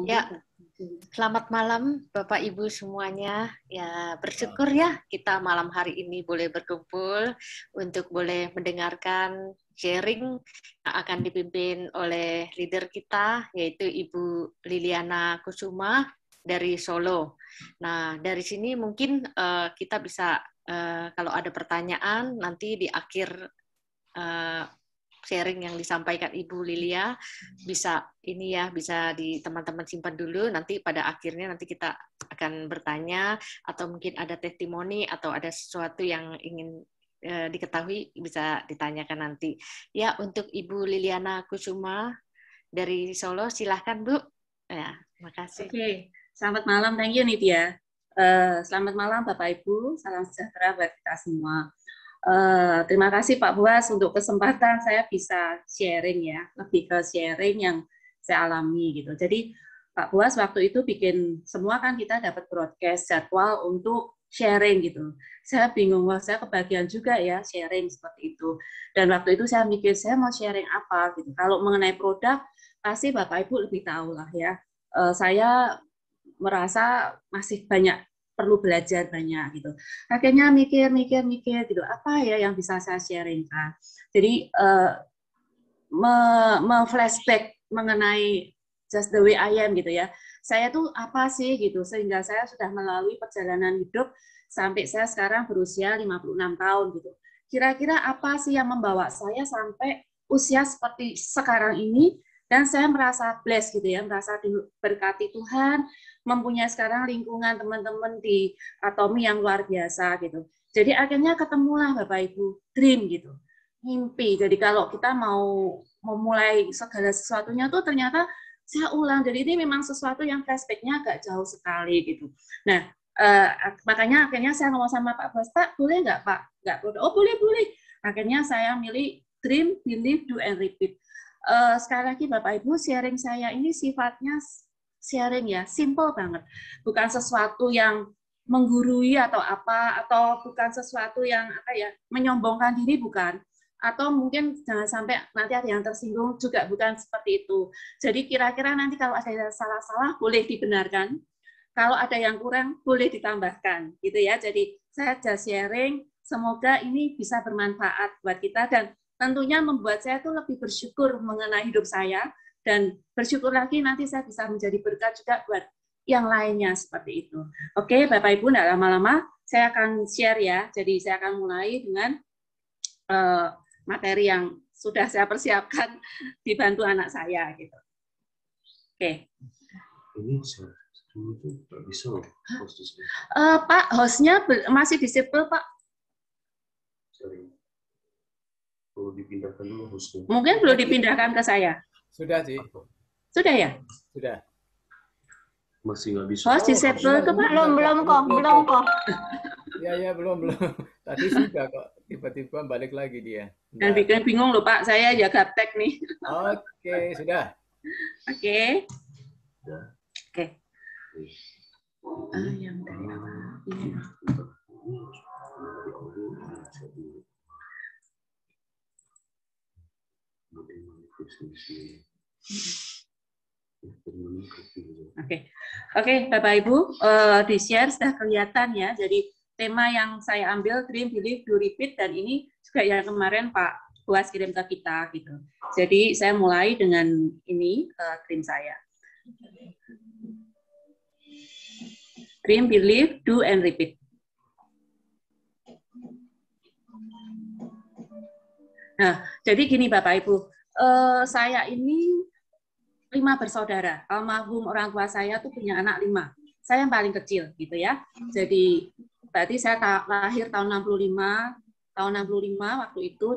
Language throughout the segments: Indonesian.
Ya, selamat malam Bapak Ibu semuanya. Ya, bersyukur ya kita malam hari ini boleh berkumpul untuk boleh mendengarkan sharing yang akan dipimpin oleh leader kita, yaitu Ibu Liliana Kusuma dari Solo. Nah, dari sini mungkin kita bisa, kalau ada pertanyaan nanti di akhir sharing yang disampaikan Ibu Lilia bisa ini ya, bisa di teman-teman simpan dulu, nanti pada akhirnya nanti kita akan bertanya atau mungkin ada testimoni atau ada sesuatu yang ingin diketahui bisa ditanyakan nanti. Ya, untuk Ibu Liliana Kusuma dari Solo, silahkan Bu. Ya, makasih. Oke, selamat malam, thank you Nidya. Selamat malam Bapak Ibu, salam sejahtera buat kita semua. Terima kasih Pak Buas untuk kesempatan saya bisa sharing ya, lebih ke sharing yang saya alami gitu. Jadi Pak Buas waktu itu bikin semua kan kita dapat broadcast jadwal untuk sharing gitu. Saya bingung, wah saya kebagian juga ya sharing seperti itu. Dan waktu itu saya mikir saya mau sharing apa gitu. Kalau mengenai produk pasti Bapak Ibu lebih tahu lah ya. Saya merasa masih banyak perlu belajar banyak gitu. Akhirnya mikir gitu, apa ya yang bisa saya sharingkan. Jadi flashback mengenai just the way I am gitu ya. Saya tuh apa sih gitu, sehingga saya sudah melalui perjalanan hidup sampai saya sekarang berusia 56 tahun gitu. Kira-kira apa sih yang membawa saya sampai usia seperti sekarang ini, dan saya merasa blessed gitu ya, merasa diberkati Tuhan, mempunyai sekarang lingkungan teman-teman di Atomi yang luar biasa gitu. Jadi akhirnya ketemulah Bapak Ibu, dream gitu, mimpi. Jadi kalau kita mau memulai segala sesuatunya tuh ternyata saya ulang. Jadi ini memang sesuatu yang flashback-nya agak jauh sekali gitu. Nah, makanya akhirnya saya ngomong sama Pak Bos, Pak boleh nggak Pak? Nggak boleh. Oh boleh. Akhirnya saya milih dream, believe, do, and repeat. Sekali lagi Bapak Ibu, sharing saya ini sifatnya sharing ya, simple banget. Bukan sesuatu yang menggurui atau apa, atau bukan sesuatu yang apa ya, menyombongkan diri, bukan. Atau mungkin jangan sampai nanti ada yang tersinggung juga, bukan seperti itu. Jadi kira-kira nanti kalau ada yang salah-salah boleh dibenarkan. Kalau ada yang kurang boleh ditambahkan, gitu ya. Jadi saya just sharing, semoga ini bisa bermanfaat buat kita dan tentunya membuat saya tuh lebih bersyukur mengenai hidup saya, dan bersyukur lagi nanti saya bisa menjadi berkat juga buat yang lainnya seperti itu. Oke, Bapak Ibu, tidak lama-lama saya akan share ya. Jadi saya akan mulai dengan materi yang sudah saya persiapkan dibantu anak saya gitu. Oke. Ini itu bisa Pak, hostnya masih disable Pak. Perlu dipindahkan dulu hostnya. Mungkin perlu dipindahkan ke saya. Sudah sih. Sudah ya? Sudah. Masih nggak bisa. Host disable ke Pak? Belum kok. Ya, belum. Tadi sudah kok. Tiba-tiba balik lagi dia. Dan bikin bingung loh Pak, saya ya gaptek nih. Oke, sudah. Oke. Ya. Oke. Yang dari apa? Ini. Oke, Bapak Ibu, di share sudah kelihatan ya. Jadi tema yang saya ambil dream, believe, do, repeat, dan ini juga yang kemarin Pak Buas kirim ke kita gitu. Jadi saya mulai dengan ini dream saya. Dream, believe, do, and repeat. Nah, jadi gini Bapak Ibu, saya ini 5 bersaudara. Almarhum orang tua saya tuh punya anak 5. Saya yang paling kecil gitu ya. Jadi berarti saya lahir tahun 65 waktu itu,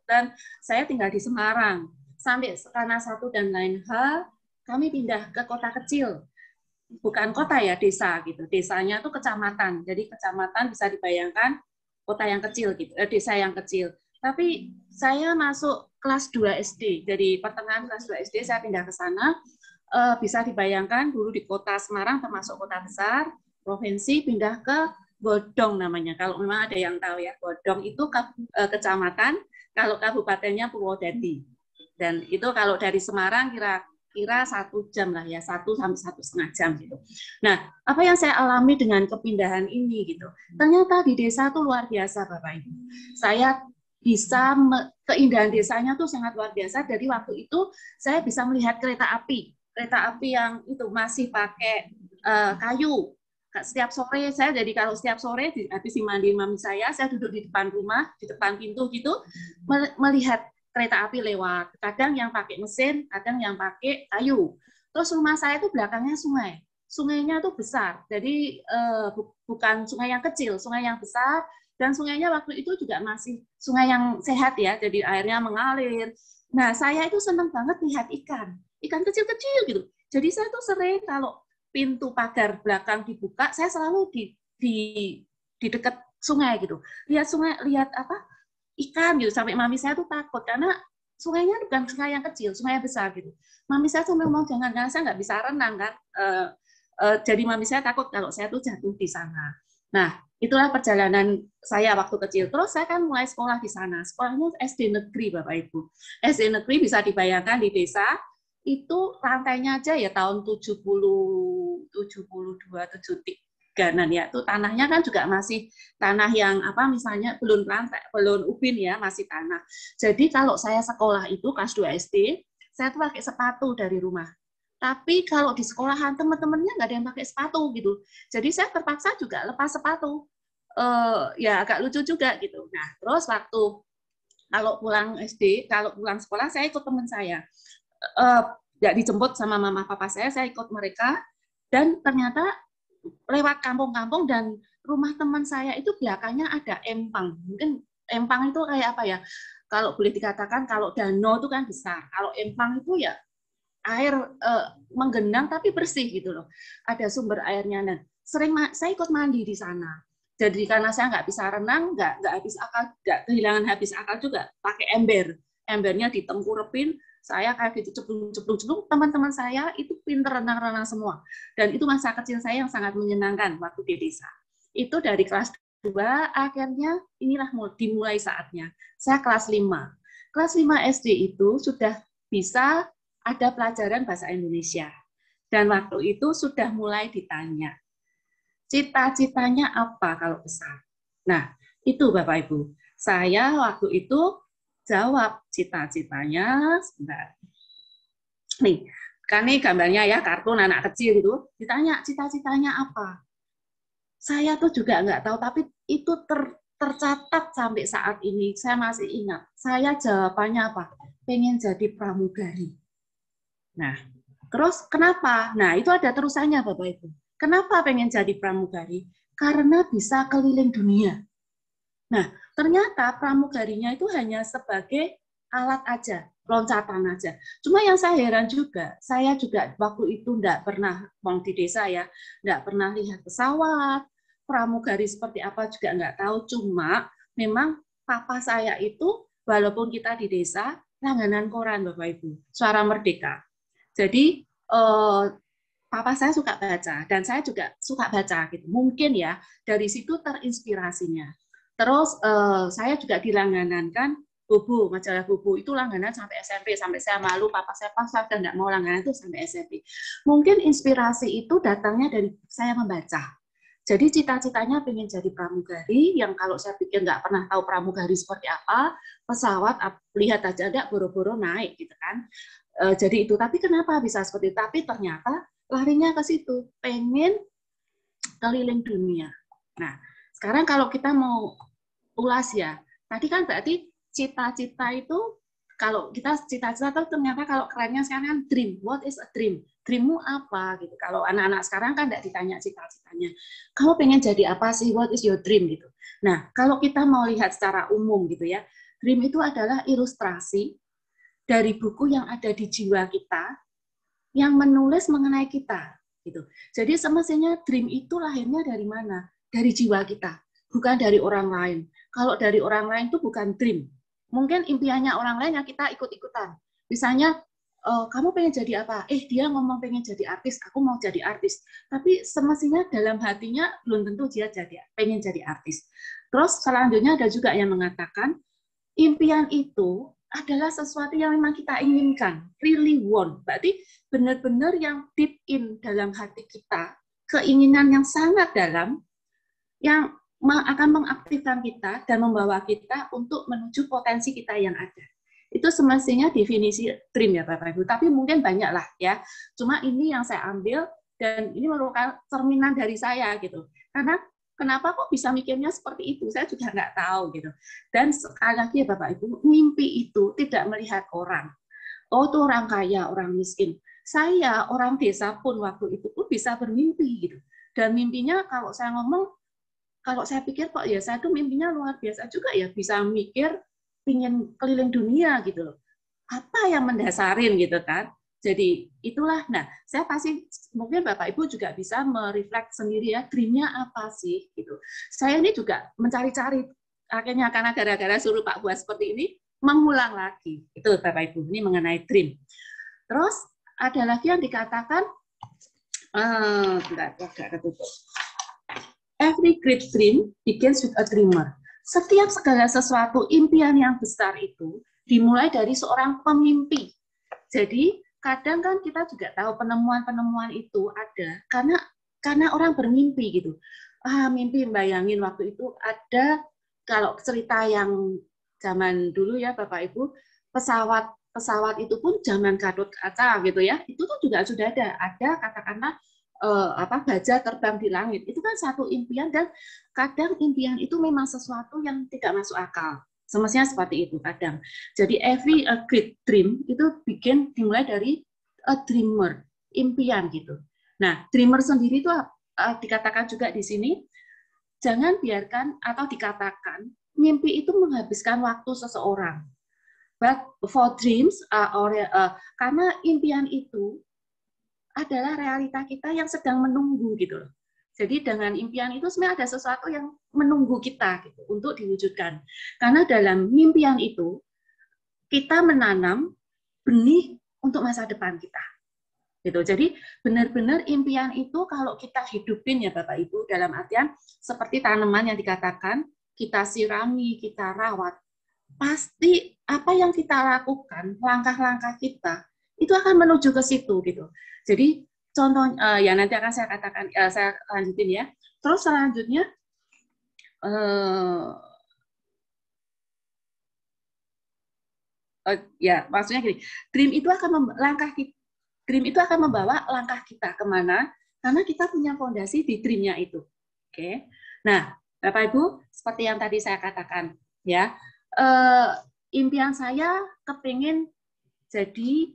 dan saya tinggal di Semarang. Sampai karena satu dan lain hal, kami pindah ke kota kecil. Bukan kota ya, desa gitu. Desanya tuh kecamatan. Jadi kecamatan bisa dibayangkan kota yang kecil gitu, desa yang kecil. Tapi saya masuk kelas 2 SD. Jadi pertengahan kelas 2 SD saya pindah ke sana. Bisa dibayangkan dulu di kota Semarang termasuk kota besar, provinsi, pindah ke Bodong namanya. Kalau memang ada yang tahu ya, Bodong itu kecamatan, kalau kabupatennya Purwodadi. Dan itu kalau dari Semarang kira 1 jam lah ya, 1 sampai 1,5 jam gitu. Nah, apa yang saya alami dengan kepindahan ini gitu, ternyata di desa tuh luar biasa Bapak Ibu. Saya bisa, keindahan desanya tuh sangat luar biasa. Dari waktu itu saya bisa melihat kereta api yang itu masih pakai kayu. Setiap sore saya, jadi kalau setiap sore habis mandi mami saya duduk di depan rumah, di depan pintu gitu, melihat kereta api lewat, kadang yang pakai mesin, kadang yang pakai kayu. Terus rumah saya itu belakangnya sungai. Sungainya tuh besar, jadi bukan sungai yang kecil, sungai yang besar, dan sungainya waktu itu juga masih sungai yang sehat ya, jadi airnya mengalir. Nah, saya itu senang banget lihat ikan kecil-kecil gitu. Jadi saya tuh sering kalau pintu pagar belakang dibuka, saya selalu di dekat sungai gitu. Lihat sungai, lihat apa? Ikan gitu, sampai mami saya tuh takut karena sungainya bukan sungai yang kecil, sungai yang besar gitu. Mami saya tuh ngomong jangan saya nggak bisa renang kan, jadi mami saya takut kalau saya tuh jatuh di sana. Nah, itulah perjalanan saya waktu kecil. Terus saya kan mulai sekolah di sana. Sekolahnya SD negeri Bapak Ibu. SD negeri bisa dibayangkan di desa itu rantainya aja ya tahun 72, 73 ya, itu tanahnya kan juga masih tanah yang apa misalnya belum lantai, belum ubin ya, masih tanah. Jadi kalau saya sekolah itu kelas 2 SD, saya tuh pakai sepatu dari rumah. Tapi kalau di sekolahan teman-temannya nggak ada yang pakai sepatu gitu. Jadi saya terpaksa juga lepas sepatu. Ya agak lucu juga gitu. Nah, terus waktu kalau pulang SD, kalau pulang sekolah saya ikut teman saya. Nggak dijemput sama mama papa saya ikut mereka. Dan ternyata lewat kampung-kampung dan rumah teman saya itu belakangnya ada empang. Mungkin empang itu kayak apa ya? Kalau boleh dikatakan kalau danau itu kan besar. Kalau empang itu ya air menggenang tapi bersih gitu loh. Ada sumber airnya. Dan sering saya ikut mandi di sana. Jadi karena saya nggak bisa renang, nggak habis akal, nggak kehilangan habis akal juga. Pakai ember, embernya ditengkurepin. Saya kayak gitu ceplung. Teman-teman saya itu pinter renang-renang semua. Dan itu masa kecil saya yang sangat menyenangkan waktu di desa. Itu dari kelas 2, akhirnya inilah dimulai saatnya. Saya kelas 5. Kelas 5 SD itu sudah bisa ada pelajaran bahasa Indonesia. Dan waktu itu sudah mulai ditanya, cita-citanya apa kalau besar? Nah, itu Bapak Ibu. Saya waktu itu jawab cita-citanya, sebentar. Nih, kan ini gambarnya ya, kartun anak kecil itu, ditanya cita-citanya apa. Saya tuh juga nggak tahu, tapi itu tercatat sampai saat ini, saya masih ingat. Saya jawabannya apa? Pengen jadi pramugari. Nah, terus kenapa? Nah, itu ada terusannya Bapak Ibu. Kenapa pengen jadi pramugari? Karena bisa keliling dunia. Nah, ternyata pramugarinya itu hanya sebagai alat aja, loncatan aja. Cuma yang saya heran juga, saya juga waktu itu enggak pernah di desa ya, enggak pernah lihat pesawat, pramugari seperti apa juga enggak tahu. Cuma memang papa saya itu, walaupun kita di desa, langganan koran Bapak Ibu, Suara Merdeka. Jadi papa saya suka baca dan saya juga suka baca gitu. Mungkin ya dari situ terinspirasinya. Terus saya juga dilangganankan Bobo, majalah Bobo itu langganan sampai SMP, sampai saya malu papa saya pas saya nggak mau langganan itu sampai SMP. Mungkin inspirasi itu datangnya dari saya membaca. Jadi cita-citanya pengen jadi pramugari, yang kalau saya pikir nggak pernah tahu pramugari seperti apa, pesawat lihat aja ada boro-boro naik gitu kan. Jadi itu, tapi kenapa bisa seperti itu? Tapi ternyata larinya ke situ, pengen keliling dunia. Nah, sekarang kalau kita mau ulas ya, tadi kan berarti cita-cita itu, kalau kita cita-cita itu ternyata kalau kerennya sekarang kan dream. What is a dream? Dreammu apa? Gitu. Kalau anak-anak sekarang kan tidak ditanya cita-citanya. Kamu pengen jadi apa sih? What is your dream? Gitu. Nah, kalau kita mau lihat secara umum gitu ya, dream itu adalah ilustrasi dari buku yang ada di jiwa kita, yang menulis mengenai kita. Gitu. Jadi semestinya dream itu lahirnya dari mana? Dari jiwa kita, bukan dari orang lain. Kalau dari orang lain itu bukan dream. Mungkin impiannya orang lain yang kita ikut-ikutan. Misalnya, kamu pengen jadi apa? Dia ngomong pengen jadi artis, aku mau jadi artis. Tapi semestinya dalam hatinya belum tentu dia pengen jadi artis. Terus selanjutnya ada juga yang mengatakan, impian itu adalah sesuatu yang memang kita inginkan, really want. Berarti benar-benar yang deep in dalam hati kita, keinginan yang sangat dalam, yang akan mengaktifkan kita dan membawa kita untuk menuju potensi kita yang ada. Itu semestinya definisi dream ya Bapak Ibu, tapi mungkin banyak lah ya. Cuma ini yang saya ambil dan ini merupakan cerminan dari saya gitu. Karena kenapa kok bisa mikirnya seperti itu? Saya juga nggak tahu gitu. Dan sekali lagi ya Bapak Ibu, mimpi itu tidak melihat orang. Oh itu orang kaya, orang miskin. Saya orang desa pun waktu itu pun bisa bermimpi gitu. Dan mimpinya kalau saya ngomong, kalau saya pikir kok ya saya tuh mimpinya luar biasa juga ya, bisa mikir pingin keliling dunia gitu loh. Apa yang mendasarin gitu kan? Jadi itulah, nah saya pasti mungkin Bapak Ibu juga bisa mereflect sendiri ya, dreamnya apa sih gitu. Saya ini juga mencari-cari, akhirnya karena gara-gara suruh Pak Buas seperti ini, mengulang lagi. Itu Bapak Ibu, ini mengenai dream. Terus ada lagi yang dikatakan, agak ketutup. Every great dream begins with a dreamer. Setiap segala sesuatu impian yang besar itu dimulai dari seorang pemimpi. Jadi kadang kan kita juga tahu penemuan-penemuan itu ada karena orang bermimpi gitu. Mimpi bayangin waktu itu ada, kalau cerita yang zaman dulu ya Bapak Ibu, pesawat itu pun zaman Gatot Kaca gitu ya. Itu tuh juga sudah ada katakanlah baja terbang di langit. Itu kan satu impian, dan kadang impian itu memang sesuatu yang tidak masuk akal. Semestinya seperti itu kadang. Jadi every great dream itu dimulai dari a dreamer, impian gitu. Nah, dreamer sendiri itu dikatakan juga di sini, jangan biarkan atau dikatakan mimpi itu menghabiskan waktu seseorang. But for dreams, karena impian itu adalah realita kita yang sedang menunggu gitu loh. Jadi dengan impian itu sebenarnya ada sesuatu yang menunggu kita gitu untuk diwujudkan. Karena dalam mimpian itu kita menanam benih untuk masa depan kita. Gitu. Jadi benar-benar impian itu kalau kita hidupin ya Bapak Ibu, dalam artian seperti tanaman yang dikatakan, kita sirami, kita rawat, pasti apa yang kita lakukan, langkah-langkah kita itu akan menuju ke situ gitu. Jadi contoh ya nanti akan saya katakan, saya lanjutin ya. Terus selanjutnya ya maksudnya gini, dream itu akan membawa langkah kita kemana, karena kita punya fondasi di dreamnya itu. Oke. Nah, Bapak Ibu, seperti yang tadi saya katakan ya, impian saya kepingin jadi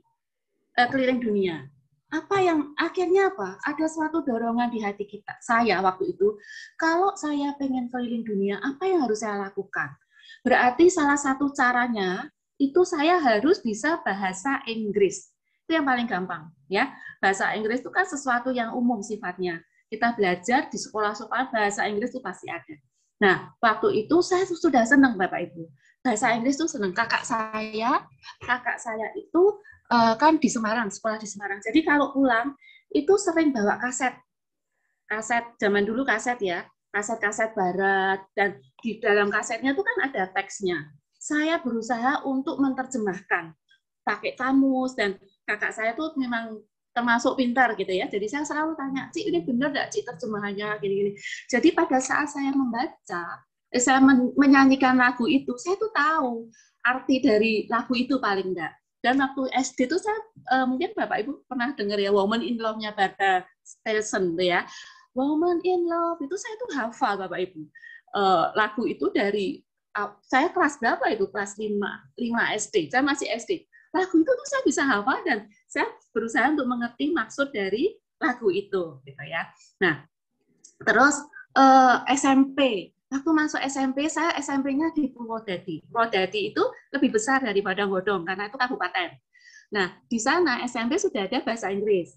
keliling dunia. Apa yang akhirnya apa? Ada suatu dorongan di hati kita. Saya waktu itu, kalau saya pengen keliling dunia, apa yang harus saya lakukan? Berarti salah satu caranya itu saya harus bisa bahasa Inggris. Itu yang paling gampang, ya. Bahasa Inggris itu kan sesuatu yang umum sifatnya. Kita belajar di sekolah-sekolah bahasa Inggris itu pasti ada. Nah, waktu itu saya sudah senang Bapak Ibu. Bahasa Inggris itu senang. Kakak saya itu kan di Semarang, sekolah di Semarang. Jadi kalau pulang itu sering bawa kaset zaman dulu kaset ya, kaset barat, dan di dalam kasetnya itu kan ada teksnya. Saya berusaha untuk menerjemahkan pakai kamus, dan kakak saya tuh memang termasuk pintar gitu ya. Jadi saya selalu tanya, Cik ini benar nggak Cik terjemahannya gini-gini. Jadi pada saat saya membaca, saya menyanyikan lagu itu, saya tuh tahu arti dari lagu itu paling enggak. Dan waktu SD itu saya mungkin Bapak Ibu pernah dengar ya, Woman in Love-nya Barbra Streisand ya. Woman in Love itu saya tuh hafal Bapak Ibu. Lagu itu dari saya kelas berapa itu? Kelas 5 SD. Saya masih SD. Lagu itu tuh saya bisa hafal, dan saya berusaha untuk mengerti maksud dari lagu itu gitu ya. Nah, terus SMP. Waktu masuk SMP, saya SMP-nya di Purwodadi. Purwodadi itu lebih besar daripada Godong, karena itu kabupaten. Nah, di sana SMP sudah ada bahasa Inggris.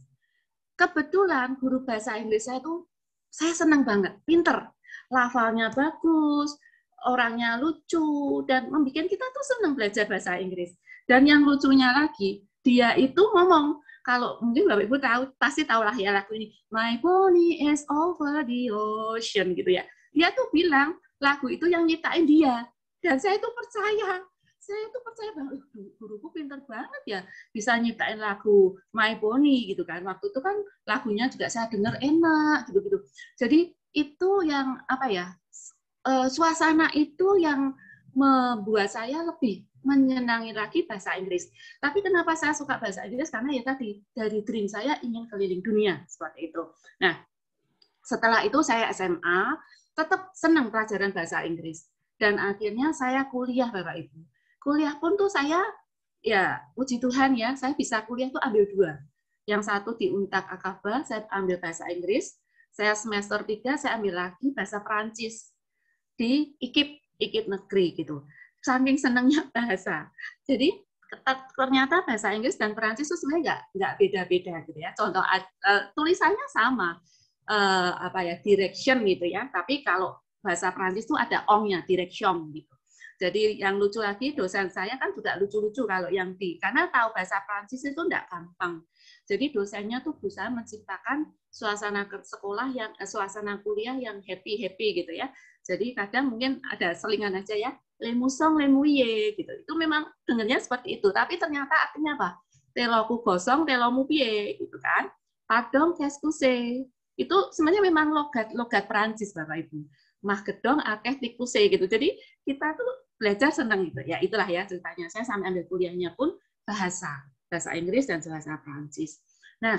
Kebetulan guru bahasa Inggris saya senang banget, pinter. Lafalnya bagus, orangnya lucu, dan membuat kita tuh senang belajar bahasa Inggris. Dan yang lucunya lagi, dia itu ngomong, kalau mungkin Bapak Ibu tahu, pasti tahu lah ya lagu ini, My Pony is over the ocean gitu ya. Dia tuh bilang lagu itu yang nyiptain dia, dan saya tuh percaya. saya tuh percaya banget, guruku pinter banget ya, bisa nyiptain lagu My Pony gitu kan. Waktu itu kan lagunya juga saya dengar enak gitu-gitu. Jadi itu yang apa ya, suasana itu yang membuat saya lebih menyenangi lagi bahasa Inggris. Tapi kenapa saya suka bahasa Inggris? Karena ya tadi, dari dream saya ingin keliling dunia, seperti itu. Nah, setelah itu saya SMA, tetap senang pelajaran bahasa Inggris. Dan akhirnya saya kuliah, Bapak Ibu. Kuliah pun tuh saya, ya puji Tuhan ya, saya bisa kuliah tuh ambil 2. Yang satu di Untak Akaba, saya ambil bahasa Inggris. Saya semester 3, saya ambil lagi bahasa Perancis di IKIP negeri gitu. Saking senangnya bahasa. Jadi ternyata bahasa Inggris dan Perancis itu sebenarnya nggak beda-beda gitu ya. Contoh tulisannya sama, apa ya, direction gitu ya. Tapi kalau bahasa Perancis itu ada ong-nya, direction gitu. Jadi yang lucu lagi, dosen saya kan juga lucu-lucu kalau yang karena tahu bahasa Prancis itu enggak gampang. Jadi dosennya tuh berusaha menciptakan suasana sekolah yang suasana kuliah yang happy gitu ya. Jadi kadang mungkin ada selingan aja ya, lemusong lemuye gitu. Itu memang dengarnya seperti itu, tapi ternyata artinya apa? Teloku gosong, telomu piye gitu kan. Padong keskuse. Itu sebenarnya memang logat Prancis Bapak Ibu. Mah gedong akeh tikuse gitu. Jadi kita tuh belajar senang gitu ya, itulah ya ceritanya. Saya sampai ambil kuliahnya pun bahasa Inggris dan bahasa Prancis. Nah,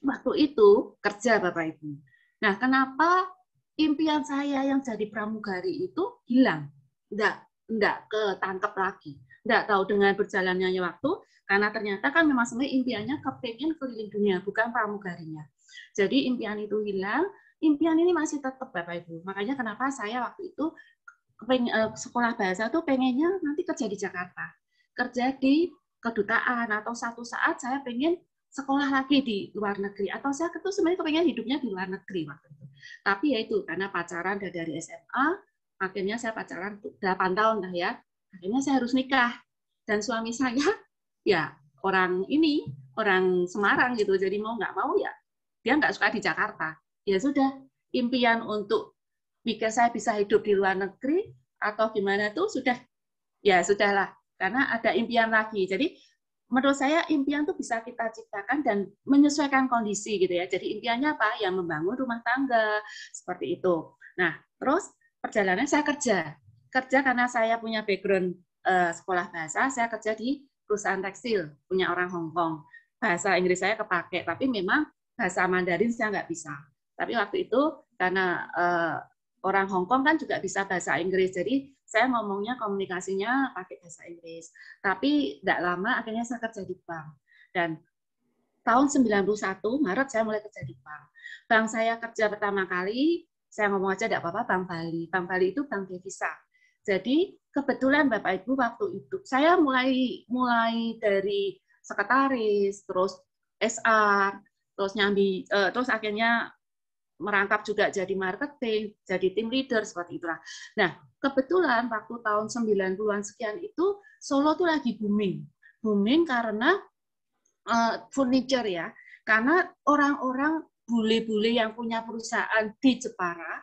waktu itu kerja Bapak Ibu. Nah, kenapa impian saya yang jadi pramugari itu hilang? Enggak ketangkep lagi. Enggak tahu dengan berjalannya waktu, karena ternyata kan memang sebenarnya impiannya kepengen keliling dunia, bukan pramugarinya. Jadi impian itu hilang, impian ini masih tetap Bapak Ibu. Makanya kenapa saya waktu itu sekolah bahasa tuh pengennya nanti kerja di Jakarta, kerja di kedutaan, atau satu saat saya pengen sekolah lagi di luar negeri, atau saya tuh sebenarnya kepengen hidupnya di luar negeri waktu itu. Tapi ya itu karena pacaran dari SMA, akhirnya saya pacaran 8 tahun lah ya, akhirnya saya harus nikah, dan suami saya ya orang Semarang gitu, jadi mau nggak mau ya dia nggak suka di Jakarta. Ya sudah, impian untuk jika saya bisa hidup di luar negeri atau gimana tuh sudahlah, karena ada impian lagi. Jadi menurut saya impian tuh bisa kita ciptakan dan menyesuaikan kondisi gitu ya. Jadi impiannya apa? Ya membangun rumah tangga seperti itu. Nah, terus perjalanan saya kerja karena saya punya background sekolah bahasa, saya kerja di perusahaan tekstil punya orang Hong Kong. Bahasa Inggris saya kepake, tapi memang bahasa Mandarin saya nggak bisa. Tapi waktu itu karena orang Hong Kong kan juga bisa bahasa Inggris, jadi saya ngomongnya komunikasinya pakai bahasa Inggris. Tapi tidak lama akhirnya saya kerja di bank. Dan tahun 91 Maret saya mulai kerja di bank. Bank saya kerja pertama kali, saya ngomong aja tidak apa-apa, Bank Bali. Bank Bali itu bank devisa. Jadi kebetulan Bapak Ibu waktu itu saya mulai dari sekretaris, terus SR, terus akhirnya merangkap juga jadi marketing, jadi tim leader, seperti itulah. Nah, kebetulan waktu tahun 90-an sekian itu, Solo tuh lagi booming. Booming karena furniture ya. Karena orang-orang bule-bule yang punya perusahaan di Jepara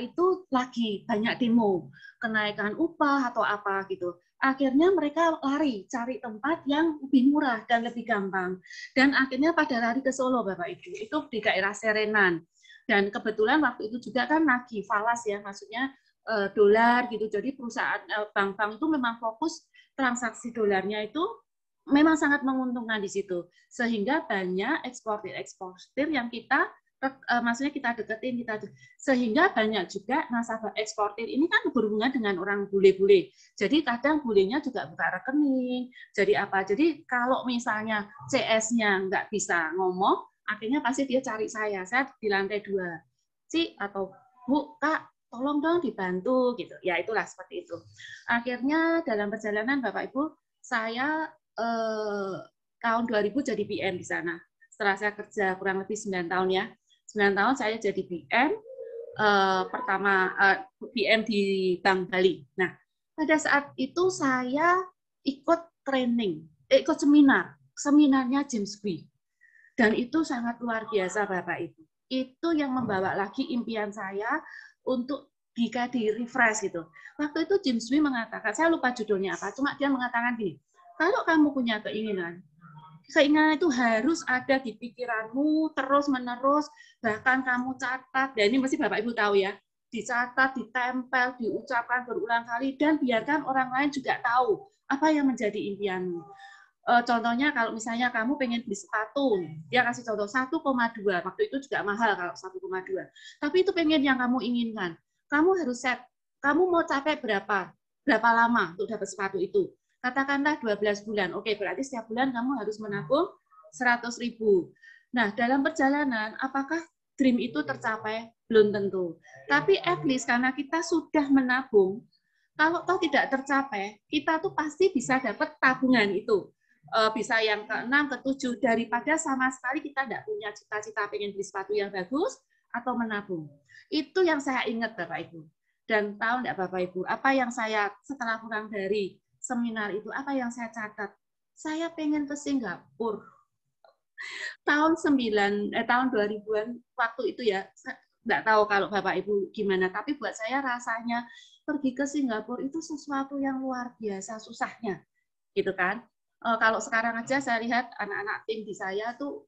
itu lagi banyak demo, kenaikan upah atau apa gitu. Akhirnya mereka lari cari tempat yang lebih murah dan lebih gampang. Dan akhirnya pada lari ke Solo, Bapak Ibu. Itu di daerah Serenan. Dan kebetulan waktu itu juga kan lagi falas ya, maksudnya dolar gitu. Jadi perusahaan bank-bank itu memang fokus transaksi dolarnya itu memang sangat menguntungkan di situ. Sehingga banyak eksportir yang maksudnya kita deketin, sehingga banyak juga nasabah eksportir ini kan berhubungan dengan orang bule-bule. Jadi kadang bulenya juga buka rekening. Jadi apa? Jadi kalau misalnya CS-nya nggak bisa ngomong, akhirnya pasti dia cari saya. Saya di lantai 2. Ci atau Bu, Kak, tolong dong dibantu gitu. Ya itulah seperti itu. Akhirnya dalam perjalanan Bapak Ibu, saya tahun 2000 jadi PM di sana. Setelah saya kerja kurang lebih 9 tahun ya. 9 tahun saya jadi PM, pertama PM di Bank Bali. Nah, pada saat itu saya ikut ikut seminarnya James Gui. Dan itu sangat luar biasa Bapak Ibu. Itu yang membawa lagi impian saya untuk jika di refresh gitu. Waktu itu James Lee mengatakan, saya lupa judulnya apa, cuma dia mengatakan gini, kalau kamu punya keinginan itu harus ada di pikiranmu terus-menerus, bahkan kamu catat, dan ini mesti Bapak Ibu tahu ya, dicatat, ditempel, diucapkan berulang kali, dan biarkan orang lain juga tahu apa yang menjadi impianmu. Contohnya kalau misalnya kamu pengen beli sepatu, dia kasih contoh 1,2, waktu itu juga mahal kalau 1,2, tapi itu pengen yang kamu inginkan. Kamu harus set, kamu mau capai berapa lama untuk dapat sepatu itu. Katakanlah 12 bulan. Oke, berarti setiap bulan kamu harus menabung 100.000. Nah, dalam perjalanan, apakah dream itu tercapai? Belum tentu. Tapi at least karena kita sudah menabung, kalau toh tidak tercapai, kita tuh pasti bisa dapat tabungan itu. Bisa yang ke-6, ke-7, daripada sama sekali kita tidak punya cita-cita pengen beli sepatu yang bagus atau menabung. Itu yang saya ingat, Bapak Ibu. Dan tahu enggak Bapak Ibu, apa yang saya setelah pulang dari seminar itu, apa yang saya catat? Saya pengen ke Singapura. Tahun 2000-an waktu itu ya, enggak tahu kalau Bapak Ibu gimana, tapi buat saya rasanya pergi ke Singapura itu sesuatu yang luar biasa susahnya. Gitu kan? Kalau sekarang aja saya lihat anak-anak tim di saya tuh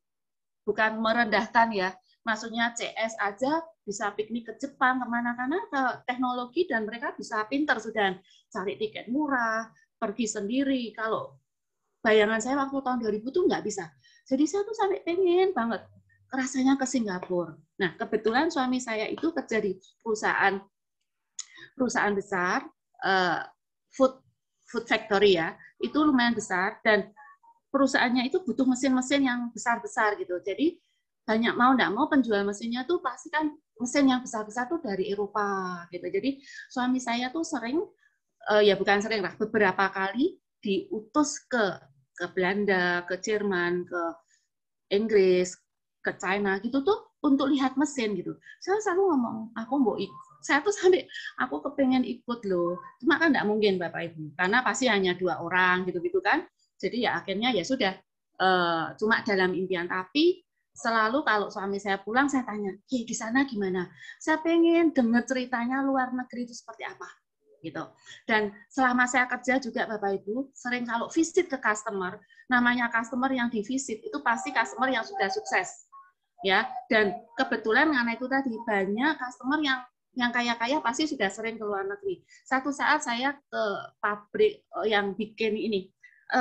bukan merendahkan ya, maksudnya CS aja bisa piknik ke Jepang kemana karena ke teknologi dan mereka bisa pinter sudah cari tiket murah, pergi sendiri. Kalau bayangan saya waktu tahun 2000 tuh nggak bisa. Jadi saya tuh sampai pengen banget rasanya ke Singapura. Nah, kebetulan suami saya itu kerja di perusahaan besar, food factory ya, itu lumayan besar dan perusahaannya itu butuh mesin-mesin yang besar-besar gitu. Jadi banyak mau nggak mau penjual mesinnya tuh pasti kan mesin yang besar-besar tuh dari Eropa gitu. Jadi suami saya tuh sering ya bukan sering lah, beberapa kali diutus ke Belanda, ke Jerman, ke Inggris, ke China gitu tuh untuk lihat mesin gitu. Saya selalu ngomong, aku mau ikut. Saya tuh sampai aku kepengen ikut loh. Cuma kan nggak mungkin Bapak Ibu, karena pasti hanya 2 orang gitu-gitu kan. Jadi ya akhirnya ya sudah, cuma dalam impian. Tapi selalu kalau suami saya pulang, saya tanya, di sana gimana? Saya pengen dengar ceritanya luar negeri itu seperti apa. Gitu. Dan selama saya kerja juga Bapak Ibu, sering kalau visit ke customer, namanya customer yang divisit itu pasti customer yang sudah sukses. Ya, dan kebetulan karena itu tadi banyak customer yang kaya-kaya pasti sudah sering ke luar negeri. Satu saat saya ke pabrik yang bikin ini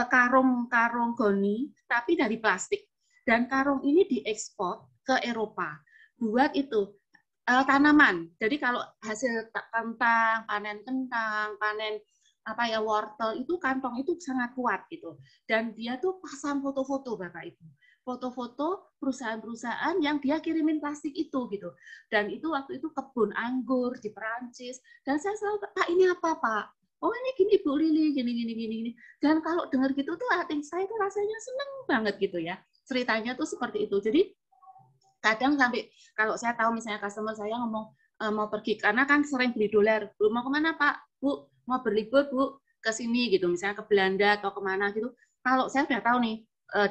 karung-karung goni tapi dari plastik. Dan karung ini diekspor ke Eropa. Buat itu tanaman. Jadi kalau hasil kentang, panen wortel itu kantong itu sangat kuat gitu. Dan dia tuh pasang foto-foto Bapak Ibu. Foto-foto perusahaan-perusahaan yang dia kirimin plastik itu gitu. Dan itu waktu itu kebun anggur di Perancis. Dan saya selalu, Pak ini apa Pak? Oh ini gini Bu Lili, gini. Dan kalau dengar gitu tuh hati saya tuh rasanya seneng banget gitu ya. Ceritanya tuh seperti itu. Jadi kadang sampai kalau saya tahu misalnya customer saya ngomong mau pergi karena kan sering beli dolar, Bu mau kemana Pak? Bu mau berlibur Bu ke sini gitu, misalnya ke Belanda atau kemana gitu. Kalau saya udah tahu nih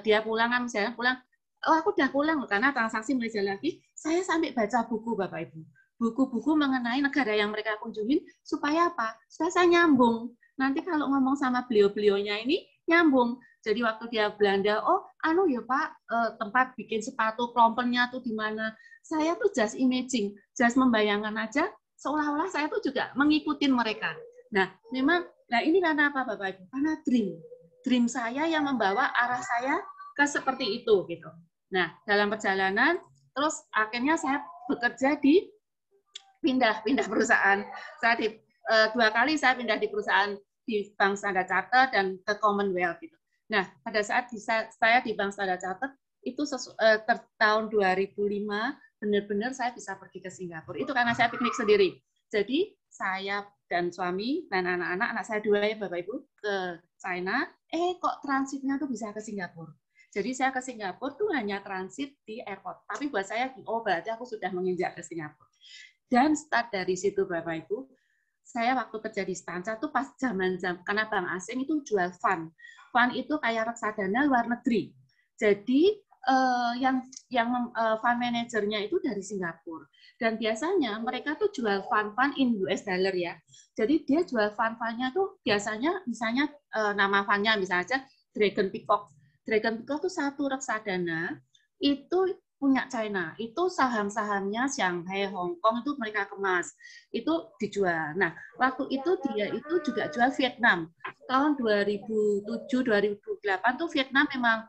dia pulang kan misalnya pulang, oh aku udah pulang karena transaksi mulai jalan lagi, saya sampai baca buku Bapak Ibu, buku-buku mengenai negara yang mereka kunjungin supaya apa? Supaya saya nyambung. Nanti kalau ngomong sama beliau-beliaunya ini nyambung. Jadi waktu dia Belanda, oh anu ya Pak, tempat bikin sepatu kelompennya tuh di mana. Saya tuh just imaging, just membayangkan aja seolah-olah saya tuh juga mengikuti mereka. Nah, memang ini karena apa Bapak Ibu? Karena dream saya yang membawa arah saya ke seperti itu gitu. Nah, dalam perjalanan terus akhirnya saya bekerja di pindah perusahaan. Saya 2 kali saya pindah di perusahaan di Bank Standard Chartered dan ke Commonwealth gitu. Nah, pada saat saya di Bank Standard Chartered itu tahun 2005 benar-benar saya bisa pergi ke Singapura. Itu karena saya piknik sendiri. Jadi saya dan suami dan anak saya 2 ya Bapak Ibu ke China. Kok transitnya tuh bisa ke Singapura. Jadi saya ke Singapura tuh hanya transit di airport. Tapi buat saya, berarti aku sudah menginjak ke Singapura. Dan start dari situ Bapak Ibu, saya waktu kerja di Stansa tuh pas zaman karena bank asing itu jual fund. Fund itu kayak reksadana luar negeri. Jadi fund manajernya itu dari Singapura. Dan biasanya mereka tuh jual fund in US dollar ya. Jadi dia jual fund-fundnya tuh biasanya misalnya nama fundnya misalnya aja Dragon Peacock. Dragon Peacock tuh satu reksadana itu punya China. Itu saham-sahamnya Shanghai, Hong Kong itu mereka kemas. Itu dijual. Nah, waktu itu dia itu juga jual Vietnam. Tahun 2007-2008 tuh Vietnam memang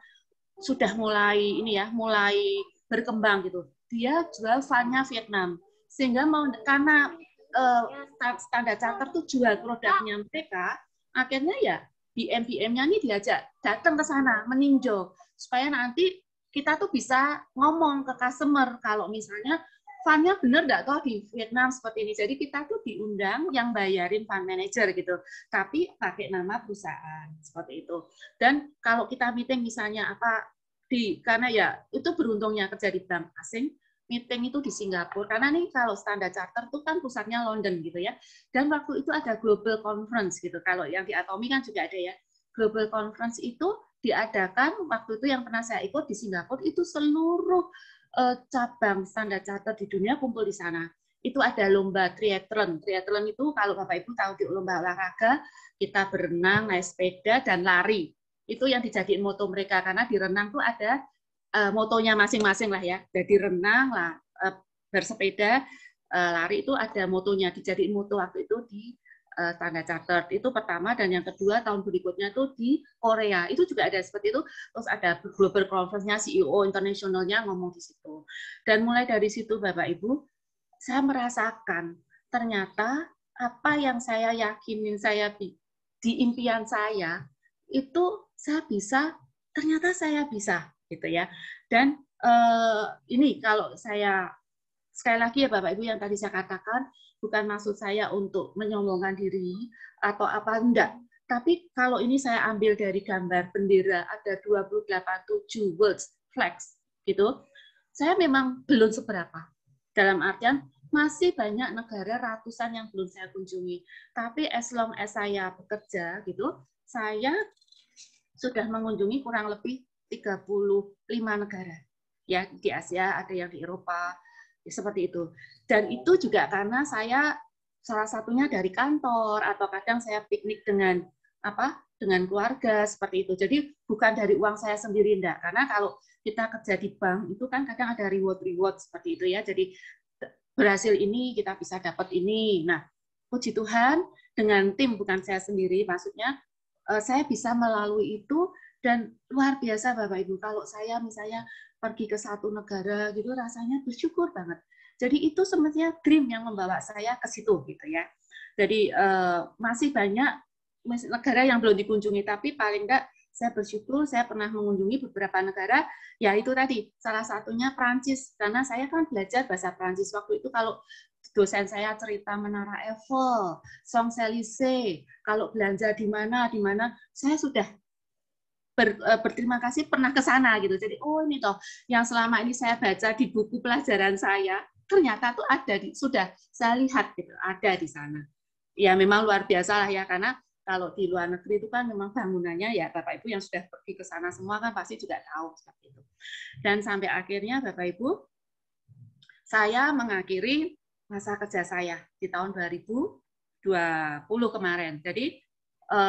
sudah mulai mulai berkembang gitu. Dia jual fundnya Vietnam, sehingga karena Standard Chartered tuh jual produknya mereka, akhirnya ya BM-BM-nya ini diajak datang ke sana meninjau supaya nanti kita tuh bisa ngomong ke customer kalau misalnya fundnya benar nggak toh di Vietnam seperti ini. Jadi kita tuh diundang yang bayarin fund manager gitu, tapi pakai nama perusahaan seperti itu. Dan kalau kita meeting misalnya karena ya itu beruntungnya kerja di bank asing, meeting itu di Singapura karena nih kalau Standard Chartered itu kan pusatnya London gitu ya. Dan waktu itu ada global conference gitu. Kalau yang di Atomi kan juga ada ya. Global conference itu diadakan waktu itu yang pernah saya ikut di Singapura itu seluruh cabang Standard Chartered di dunia kumpul di sana. Itu ada lomba triathlon. Triathlon itu kalau Bapak Ibu tahu di lomba olahraga, kita berenang, naik sepeda dan lari. Itu yang dijadiin moto mereka karena di renang tuh ada motonya masing-masing lah ya. Jadi renang lah, bersepeda, lari itu ada motonya, dijadiin moto waktu itu di Standard Chartered. Itu pertama, dan yang kedua tahun berikutnya itu di Korea. Itu juga ada seperti itu. Terus ada global conference-nya, CEO internasionalnya ngomong di situ. Dan mulai dari situ Bapak Ibu, saya merasakan ternyata apa yang saya yakinin saya di impian saya itu ternyata saya bisa gitu ya. Dan ini kalau saya sekali lagi ya Bapak Ibu yang tadi saya katakan, bukan maksud saya untuk menyombongkan diri atau apa enggak. Tapi kalau ini saya ambil dari gambar bendera ada 28-7 world flags gitu. Saya memang belum seberapa. Dalam artian masih banyak negara ratusan yang belum saya kunjungi. Tapi as long as saya bekerja gitu, saya sudah mengunjungi kurang lebih 35 negara. Ya, di Asia, ada yang di Eropa, ya, seperti itu. Dan itu juga karena saya salah satunya dari kantor atau kadang saya piknik dengan keluarga seperti itu. Jadi bukan dari uang saya sendiri enggak. Karena kalau kita kerja di bank itu kan kadang ada reward seperti itu ya. Jadi berhasil ini kita bisa dapat ini. Nah, puji Tuhan dengan tim bukan saya sendiri, maksudnya saya bisa melalui itu dan luar biasa Bapak Ibu. Kalau saya misalnya pergi ke satu negara gitu rasanya bersyukur banget. Jadi itu sebenarnya dream yang membawa saya ke situ gitu ya. Jadi masih banyak negara yang belum dikunjungi, tapi paling enggak saya bersyukur saya pernah mengunjungi beberapa negara, ya itu tadi salah satunya Prancis karena saya kan belajar bahasa Prancis waktu itu. Kalau dosen saya cerita Menara Eiffel, Champs-Élysées, kalau belanja di mana, saya sudah berterima kasih pernah ke sana gitu. Jadi ini toh yang selama ini saya baca di buku pelajaran saya ternyata tuh sudah saya lihat gitu, ada di sana. Ya memang luar biasa lah ya karena kalau di luar negeri itu kan memang bangunannya ya Bapak Ibu yang sudah pergi ke sana semua kan pasti juga tahu seperti itu. Dan sampai akhirnya Bapak Ibu saya mengakhiri masa kerja saya di tahun 2020 kemarin. Jadi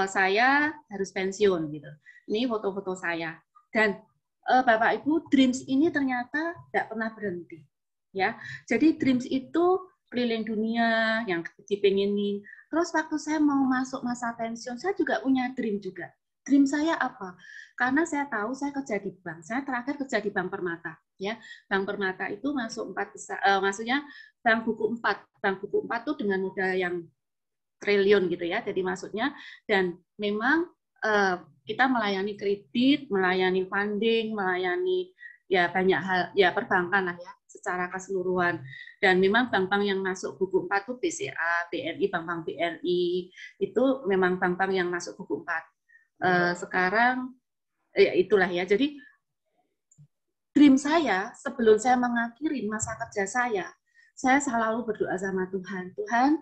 saya harus pensiun gitu. Ini foto-foto saya. Dan Bapak Ibu, dreams ini ternyata tidak pernah berhenti. Ya, jadi dreams itu keliling dunia yang dipenginin. Terus waktu saya mau masuk masa pensiun, saya juga punya dream juga. Dream saya apa? Karena saya tahu saya kerja di bank. Saya terakhir kerja di Bank Permata. Ya, Bank Permata itu masuk 4 besar, maksudnya bank buku 4. Bank buku 4 itu dengan modal yang triliun gitu ya. Jadi maksudnya dan memang kita melayani kredit, melayani funding, melayani ya banyak hal ya perbankan lah ya secara keseluruhan. Dan memang bank-bank yang masuk buku 4 itu BCA, BRI, bank-bank BRI itu memang bank-bank yang masuk buku 4. Sekarang ya itulah ya. Jadi dream saya sebelum saya mengakhiri masa kerja saya selalu berdoa sama Tuhan. Tuhan,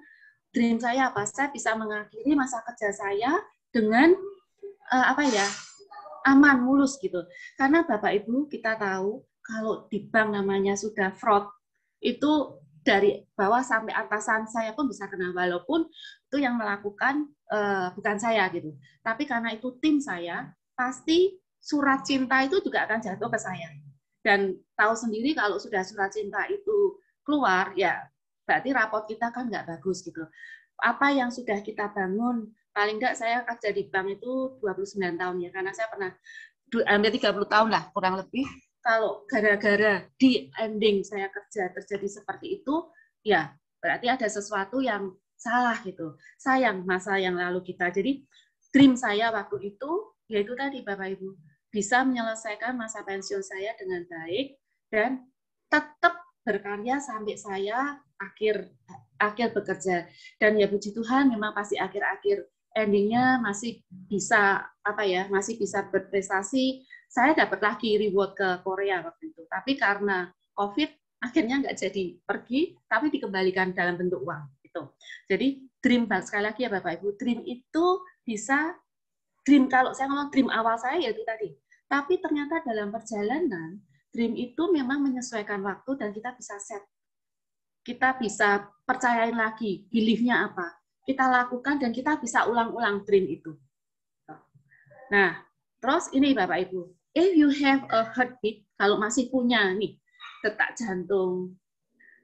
dream saya apa? Saya bisa mengakhiri masa kerja saya dengan aman, mulus gitu. Karena Bapak Ibu kita tahu kalau di bank namanya sudah fraud, itu dari bawah sampai atasan saya pun bisa kena, walaupun itu yang melakukan bukan saya gitu. Tapi karena itu tim saya, pasti surat cinta itu juga akan jatuh ke saya. Dan tahu sendiri kalau sudah surat cinta itu keluar, ya berarti raport kita kan nggak bagus gitu. Apa yang sudah kita bangun, paling nggak saya kerja di bank itu 29 tahun ya, karena saya pernah hampir 30 tahun lah kurang lebih. Kalau gara-gara di ending saya kerja terjadi seperti itu, ya berarti ada sesuatu yang salah gitu. Sayang masa yang lalu kita. Jadi dream saya waktu itu, yaitu tadi Bapak Ibu, bisa menyelesaikan masa pensiun saya dengan baik dan tetap berkarya sampai saya akhir bekerja. Dan ya puji Tuhan memang pasti akhir-akhir endingnya masih bisa masih bisa berprestasi. Saya dapat lagi reward ke Korea waktu itu. Tapi karena COVID akhirnya nggak jadi pergi, tapi dikembalikan dalam bentuk uang. Gitu. Jadi dream, sekali lagi ya Bapak Ibu, dream itu bisa kalau saya ngomong dream awal saya yaitu tadi. Tapi ternyata dalam perjalanan dream itu memang menyesuaikan waktu dan kita bisa set. Kita bisa percayain lagi, belief-nya apa. Kita lakukan dan kita bisa ulang-ulang dream itu. Nah, terus ini Bapak Ibu, if you have a heartbeat, kalau masih punya nih detak jantung,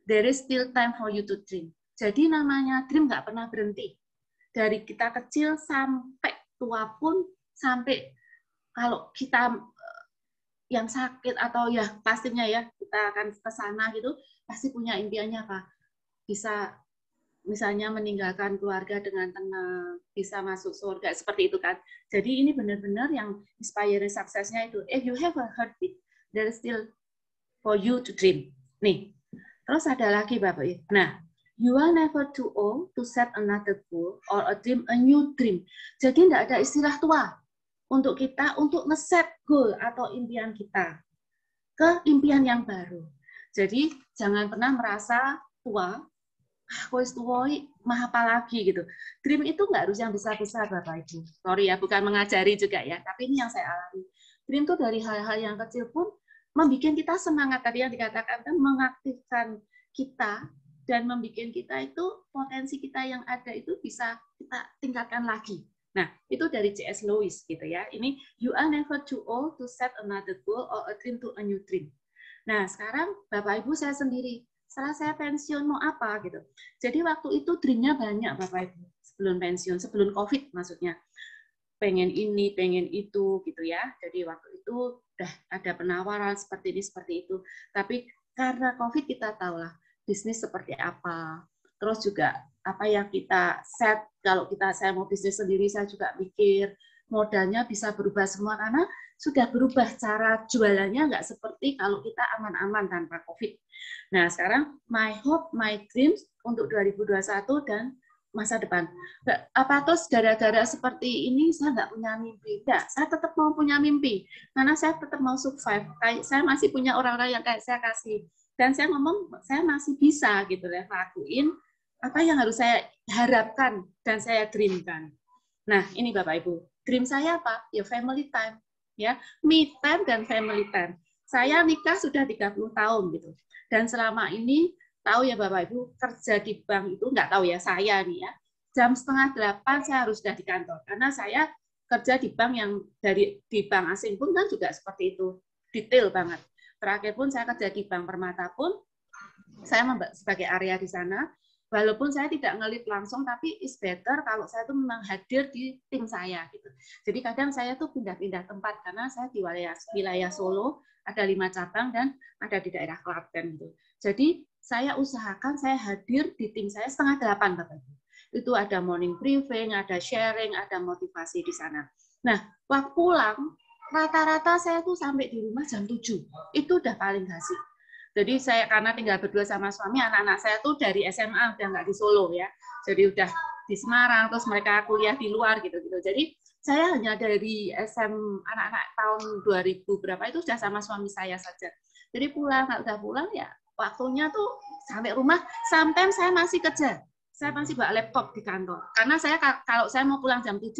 there is still time for you to dream. Jadi namanya dream nggak pernah berhenti. Dari kita kecil sampai tua pun, sampai kalau kita yang sakit atau ya pastinya ya kita akan ke sana gitu, pasti punya impiannya apa? Bisa misalnya meninggalkan keluarga dengan tenang, bisa masuk surga, seperti itu kan. Jadi ini benar-benar yang inspiring suksesnya itu. If you have a heartbeat, there is still for you to dream. Nih, terus ada lagi Bapak Ibu. Nah, you are never too old to set another goal or a dream, a new dream. Jadi tidak ada istilah tua untuk kita untuk nge-set goal atau impian kita ke impian yang baru. Jadi jangan pernah merasa tua, wis tua, mah apa lagi gitu. Dream itu nggak harus yang besar-besar Bapak Ibu. Sorry ya, bukan mengajari juga ya, tapi ini yang saya alami. Dream itu dari hal-hal yang kecil pun membuat kita semangat, tadi yang dikatakan kan mengaktifkan kita dan membuat kita itu potensi kita yang ada itu bisa kita tingkatkan lagi. Nah, itu dari C.S. Lewis gitu ya. Ini you are never too old to set another goal or a dream to a new dream. Nah, sekarang Bapak Ibu saya sendiri, setelah saya pensiun mau apa gitu. Jadi waktu itu dreamnya banyak Bapak Ibu sebelum pensiun, sebelum COVID maksudnya. Pengen ini, pengen itu gitu ya. Jadi waktu itu udah ada penawaran seperti ini, seperti itu. Tapi karena COVID kita tahulah bisnis seperti apa. Terus juga apa yang kita set, kalau saya mau bisnis sendiri, saya juga mikir modalnya bisa berubah semua karena sudah berubah cara jualannya, nggak seperti kalau kita aman-aman tanpa COVID. Nah, sekarang my hope, my dreams untuk 2021 dan masa depan. Apa terus gara-gara seperti ini saya nggak punya mimpi? Nggak, saya tetap mau punya mimpi. Karena saya tetap mau survive. Saya masih punya orang-orang yang kayak saya kasih. Dan saya ngomong, saya masih bisa gitu ya, lakuin apa yang harus saya harapkan dan saya dreamkan. Nah, ini Bapak Ibu. Dream saya apa? Ya family time. Ya, me time dan family time. Saya nikah sudah 30 tahun gitu. Dan selama ini tahu ya Bapak Ibu, kerja di bank itu nggak tahu ya saya nih ya. Jam 7:30 saya harus sudah di kantor karena saya kerja di bank yang di bank asing pun kan juga seperti itu. Detail banget. Terakhir pun saya kerja di Bank Permata pun saya sebagai area di sana. Walaupun saya tidak ngelit langsung, tapi is better kalau saya tuh memang hadir di tim saya gitu. Jadi kadang saya tuh pindah-pindah tempat karena saya di wilayah Solo ada 5 cabang dan ada di daerah Klaten gitu. Jadi saya usahakan saya hadir di tim saya 7:30 Bapak Ibu. Itu ada morning briefing, ada sharing, ada motivasi di sana. Nah, waktu pulang rata-rata saya tuh sampai di rumah jam 7. Itu udah paling asik. Jadi saya karena tinggal berdua sama suami, anak-anak saya tuh dari SMA udah nggak di Solo ya, jadi udah di Semarang, terus mereka kuliah di luar gitu-gitu. Jadi saya hanya dari anak-anak tahun 2000 berapa itu sudah sama suami saya saja. Jadi pulang, kalau udah pulang ya waktunya tuh sampai rumah, sometimes saya masih kerja, saya masih bawa laptop di kantor. Karena saya kalau saya mau pulang jam 7,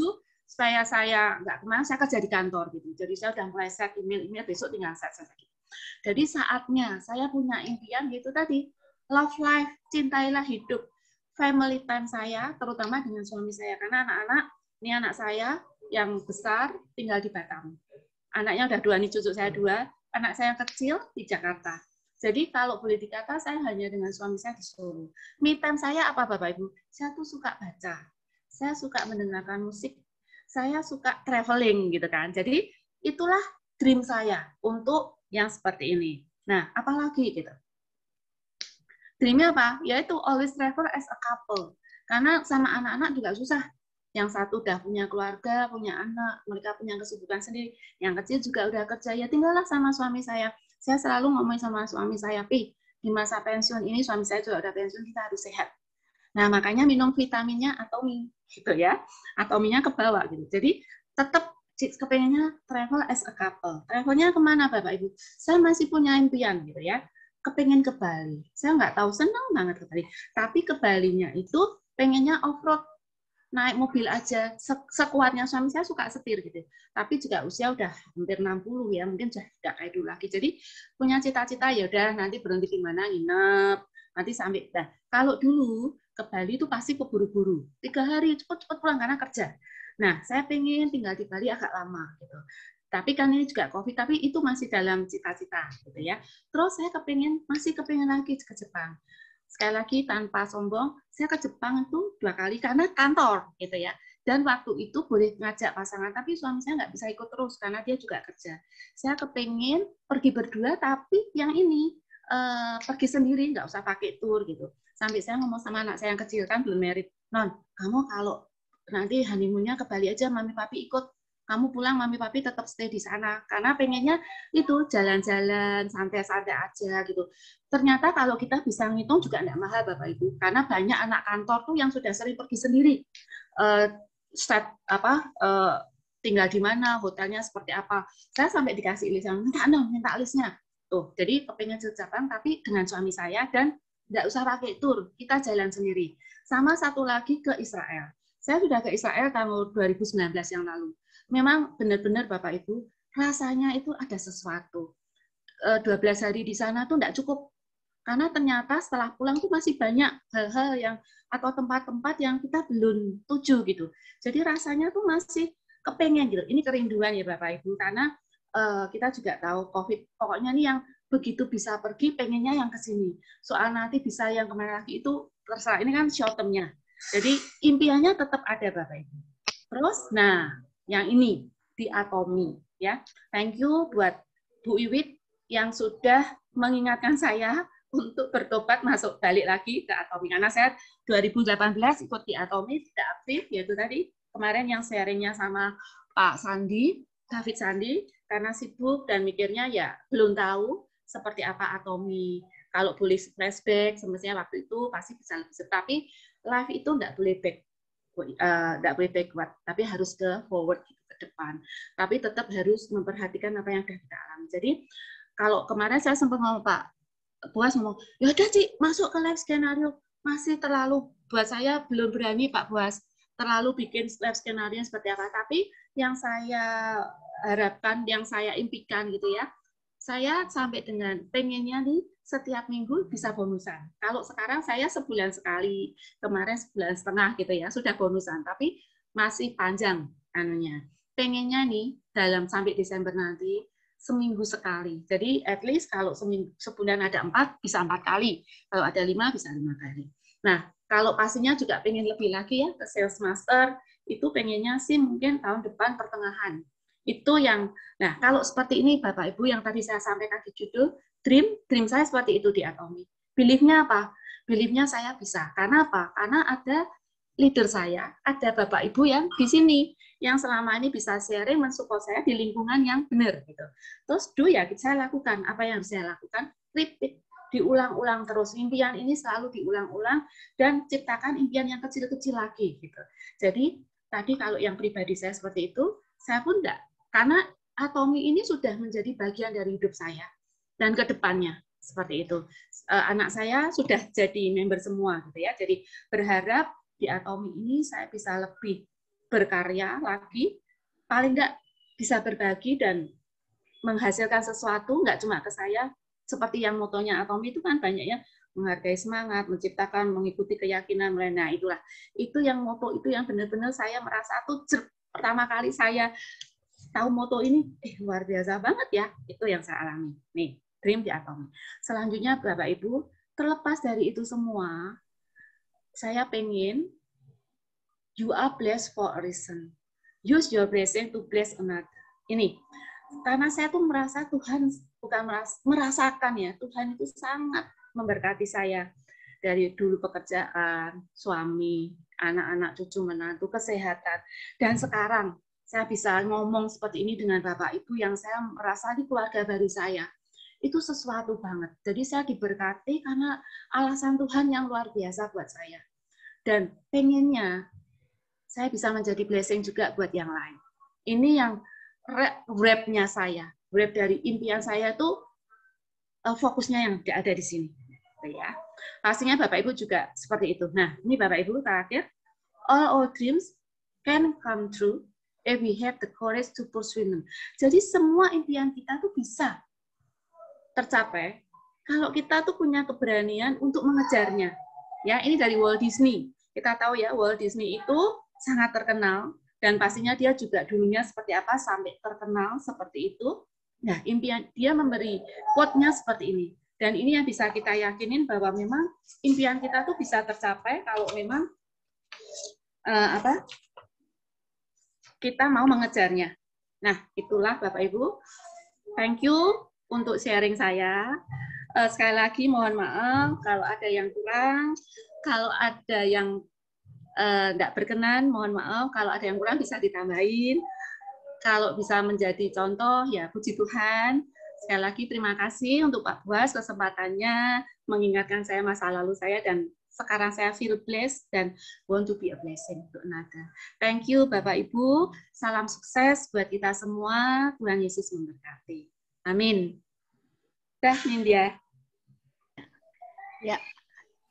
supaya saya nggak kemana, saya kerja di kantor gitu. Jadi saya udah mulai set email besok tinggal set gitu. Jadi saatnya saya punya impian gitu tadi, love life, cintailah hidup, family time saya, terutama dengan suami saya, karena ini anak saya yang besar tinggal di Batam. Anaknya udah 2 nih, cucu saya 2, anak saya yang kecil di Jakarta. Jadi kalau boleh dikata saya hanya dengan suami saya di Solo. Me time saya apa Bapak Ibu? Saya tuh suka baca, saya suka mendengarkan musik, saya suka traveling gitu kan. Jadi itulah dream saya untuk yang seperti ini. Nah, apalagi gitu. Dreamnya apa? Yaitu always travel as a couple. Karena sama anak-anak juga susah. Yang satu udah punya keluarga, punya anak, mereka punya kesibukan sendiri. Yang kecil juga udah kerja, ya tinggallah sama suami saya. Saya selalu ngomong sama suami saya, Pi, di masa pensiun ini suami saya juga udah pensiun, kita harus sehat. Nah, makanya minum vitaminnya Atomi, gitu ya. Atominya ke bawah gitu. Jadi tetap kepengennya travel as a couple. Travelnya kemana Bapak Ibu? Saya masih punya impian gitu ya. Kepengen ke Bali. Saya nggak tahu, senang banget ke Bali. Tapi ke Balinya itu pengennya off-road. Naik mobil aja, sekuatnya suami saya suka setir gitu. Tapi juga usia udah hampir 60 ya, mungkin sudah tidak kayak dulu lagi. Jadi punya cita-cita ya udah nanti berhenti di mana nginep, nanti sampai. Nah, kalau dulu ke Bali itu pasti keburu-buru. 3 hari cepet-cepet pulang karena kerja. Nah, saya pengen tinggal di Bali agak lama gitu. Tapi kan ini juga COVID, tapi itu masih dalam cita-cita gitu ya. Terus saya masih kepengen lagi ke Jepang. Sekali lagi tanpa sombong, saya ke Jepang itu 2 kali karena kantor gitu ya. Dan waktu itu boleh ngajak pasangan, tapi suami saya nggak bisa ikut terus karena dia juga kerja. Saya kepengen pergi berdua, tapi yang ini pergi sendiri, nggak usah pakai tour gitu. Sampai saya ngomong sama anak saya yang kecil, kan belum married, Non, kamu kalau nanti honeymoon-nya ke Bali aja, mami papi ikut. Kamu pulang, mami papi tetap stay di sana. Karena pengennya itu jalan-jalan, santai-santai aja gitu. Ternyata kalau kita bisa ngitung juga nggak mahal Bapak Ibu, karena banyak anak kantor tuh yang sudah sering pergi sendiri, tinggal di mana, hotelnya seperti apa. Saya sampai dikasih list, minta listnya. Tuh, jadi kepengen ke Jepang tapi dengan suami saya dan nggak usah pakai tour, kita jalan sendiri. Sama satu lagi ke Israel. Saya sudah ke Israel tahun 2019 yang lalu. Memang benar-benar Bapak Ibu, rasanya itu ada sesuatu. 12 hari di sana tuh nggak cukup. Karena ternyata setelah pulang tuh masih banyak hal-hal yang atau tempat-tempat yang kita belum tuju gitu. Jadi rasanya tuh masih kepengen gitu. Ini kerinduan ya Bapak Ibu, karena kita juga tahu COVID. Pokoknya nih yang begitu bisa pergi, pengennya yang ke sini. Soal nanti bisa yang kemana lagi itu terserah. Ini kan short term-nya. Jadi impiannya tetap ada Bapak Ibu. Terus, nah yang ini di Atomi ya. Thank you buat Bu Iwit yang sudah mengingatkan saya untuk bertobat masuk balik lagi ke Atomi. Karena saya 2018 ikut di Atomi, tidak aktif, yaitu tadi kemarin yang sharingnya sama Pak Sandi, David Sandi, karena sibuk dan mikirnya ya belum tahu seperti apa Atomi. Kalau boleh flashback, semestinya waktu itu pasti bisa lebih. Tapi live itu tidak boleh backward, tapi harus ke forward gitu, ke depan. Tapi tetap harus memperhatikan apa yang sudah kita alami. Jadi kalau kemarin saya sempat ngomong Pak Buas ngomong, ya udah Cik, masuk ke live skenario. Masih terlalu, buat saya belum berani Pak Buas, terlalu bikin live skenario seperti apa. Tapi yang saya harapkan, yang saya impikan gitu ya, saya sampai dengan pengennya nih setiap minggu bisa bonusan. Kalau sekarang saya sebulan sekali, kemarin sebulan setengah gitu ya, sudah bonusan. Tapi masih panjang anunya. Pengennya nih dalam sampai Desember nanti, seminggu sekali. Jadi at least kalau sebulan ada 4, bisa 4 kali. Kalau ada 5, bisa 5 kali. Nah, kalau pastinya juga pengen lebih lagi ya ke Sales Master, itu pengennya sih mungkin tahun depan pertengahan. Itu yang, nah kalau seperti ini Bapak Ibu yang tadi saya sampaikan di judul, dream saya seperti itu di Atomi. Belief-nya apa? Belief-nya saya bisa. Karena apa? Karena ada leader saya, ada Bapak Ibu yang di sini, yang selama ini bisa sharing, mensupport saya di lingkungan yang benar. Gitu. Terus ya saya lakukan. Apa yang saya lakukan? Repeat. Diulang-ulang terus. Impian ini selalu diulang-ulang dan ciptakan impian yang kecil-kecil lagi. Gitu. Jadi tadi kalau yang pribadi saya seperti itu, saya pun enggak. Karena Atomi ini sudah menjadi bagian dari hidup saya dan ke depannya seperti itu. Anak saya sudah jadi member semua gitu ya. Jadi berharap di Atomi ini saya bisa lebih berkarya lagi, paling nggak bisa berbagi dan menghasilkan sesuatu, nggak cuma ke saya, seperti yang motonya Atomi itu kan banyak ya, menghargai semangat, menciptakan, mengikuti keyakinan, nah itulah. Itu yang moto itu yang benar-benar saya merasa tuh pertama kali saya tahu moto ini, luar biasa banget ya, itu yang saya alami. Nih, Dream di Atomi. Selanjutnya Bapak Ibu, terlepas dari itu semua, saya pengen you are blessed for a reason. Use your blessing to bless another. Ini, karena saya tuh merasa Tuhan, bukan merasakan ya, Tuhan itu sangat memberkati saya. Dari dulu pekerjaan, suami, anak-anak, cucu, menantu, kesehatan. Dan sekarang saya bisa ngomong seperti ini dengan Bapak Ibu yang saya merasa di keluarga baru saya. Itu sesuatu banget. Jadi saya diberkati karena alasan Tuhan yang luar biasa buat saya. Dan pengennya saya bisa menjadi blessing juga buat yang lain. Ini yang wrap-nya saya. Wrap dari impian saya itu fokusnya yang ada di sini. Ya. Pastinya Bapak Ibu juga seperti itu. Nah, ini Bapak Ibu terakhir. All our dreams can come true if we have the courage to pursue them. Jadi semua impian kita tuh bisa tercapai kalau kita tuh punya keberanian untuk mengejarnya. Ya, ini dari Walt Disney. Kita tahu ya, Walt Disney itu sangat terkenal dan pastinya dia juga dulunya seperti apa sampai terkenal seperti itu. Nah, impian dia memberi quote-nya seperti ini. Dan ini yang bisa kita yakinin bahwa memang impian kita tuh bisa tercapai kalau memang kita mau mengejarnya. Nah, itulah Bapak Ibu. Thank you untuk sharing saya. Sekali lagi mohon maaf kalau ada yang kurang, kalau ada yang tidak berkenan, mohon maaf. Kalau ada yang kurang bisa ditambahin. Kalau bisa menjadi contoh, ya puji Tuhan. Sekali lagi terima kasih untuk Pak Buas kesempatannya mengingatkan saya masa lalu saya dan sekarang saya feel blessed dan want to be a blessing untuk another. Thank you Bapak Ibu. Salam sukses buat kita semua. Tuhan Yesus memberkati. Amin. Dah, Nindya. Ya,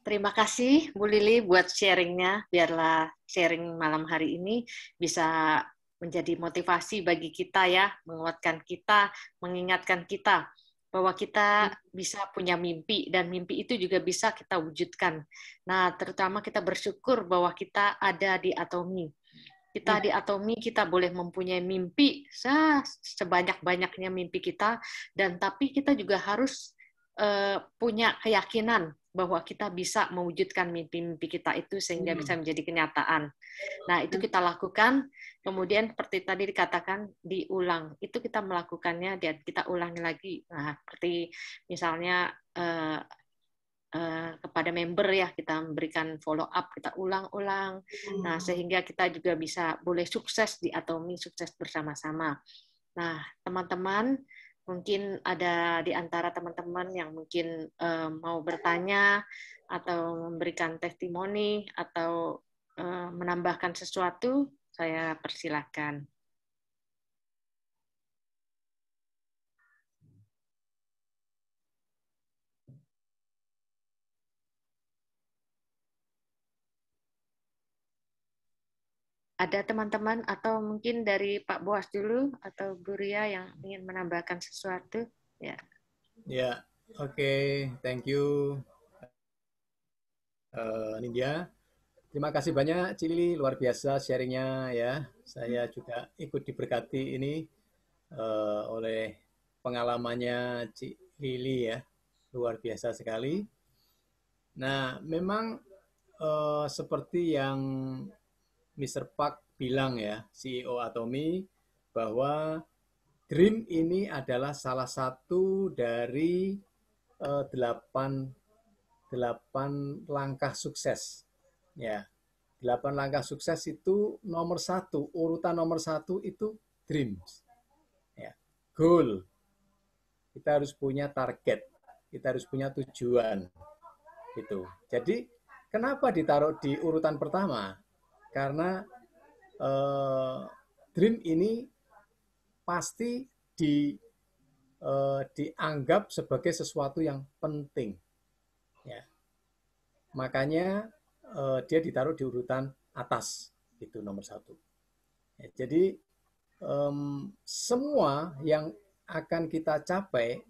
terima kasih Bu Lili buat sharingnya. Biarlah sharing malam hari ini bisa menjadi motivasi bagi kita ya, menguatkan kita, mengingatkan kita bahwa kita bisa punya mimpi dan mimpi itu juga bisa kita wujudkan. Nah, terutama kita bersyukur bahwa kita ada di Atomi. Kita di Atomi, kita boleh mempunyai mimpi sebanyak-banyaknya mimpi kita, dan tapi kita juga harus punya keyakinan bahwa kita bisa mewujudkan mimpi-mimpi kita itu sehingga bisa menjadi kenyataan. Nah, itu kita lakukan, kemudian seperti tadi dikatakan, diulang. Itu kita melakukannya dan kita ulangi lagi. Nah, seperti misalnya kepada member ya, kita memberikan follow up, kita ulang-ulang. Nah, sehingga kita juga bisa boleh sukses di Atomi, sukses bersama-sama. Nah, teman-teman, mungkin ada di antara teman-teman yang mungkin mau bertanya atau memberikan testimoni atau menambahkan sesuatu, saya persilakan. Ada teman-teman atau mungkin dari Pak Boas dulu atau Bu Ria yang ingin menambahkan sesuatu? Ya. Ya, oke. Thank you, Nindya. Terima kasih banyak, Cili. Luar biasa sharingnya ya. Saya juga ikut diberkati ini oleh pengalamannya Cik Lili ya. Luar biasa sekali. Nah, memang seperti yang Mr. Park bilang ya, CEO Atomi, bahwa Dream ini adalah salah satu dari 8 langkah sukses. Ya, 8 langkah sukses itu nomor 1, urutan nomor 1 itu dreams. Ya, goal. Kita harus punya target, kita harus punya tujuan. Gitu. Jadi, kenapa ditaruh di urutan pertama? Karena dream ini pasti dianggap sebagai sesuatu yang penting. Ya. Makanya dia ditaruh di urutan atas, itu nomor 1. Ya, jadi semua yang akan kita capai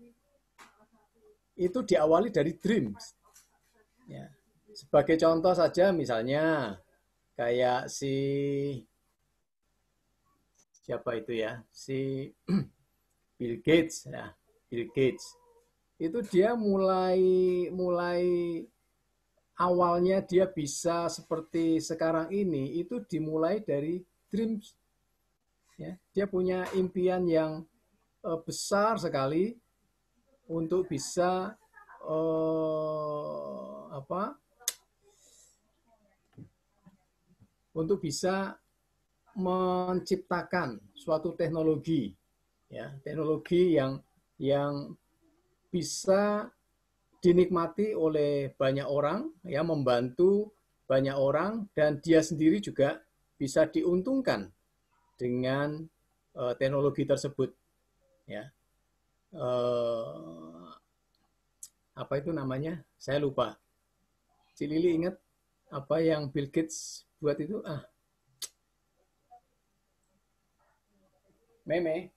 itu diawali dari dreams. Ya. Sebagai contoh saja misalnya kayak siapa itu ya, si Bill Gates ya, Bill Gates itu dia mulai mulai awalnya dia bisa seperti sekarang ini itu dimulai dari dreams ya. Dia punya impian yang besar sekali untuk bisa apa? Untuk bisa menciptakan suatu teknologi ya, teknologi yang bisa dinikmati oleh banyak orang ya, membantu banyak orang dan dia sendiri juga bisa diuntungkan dengan teknologi tersebut ya. Apa itu namanya? Saya lupa. Cilili ingat apa yang Bill Gates buat itu? Meme.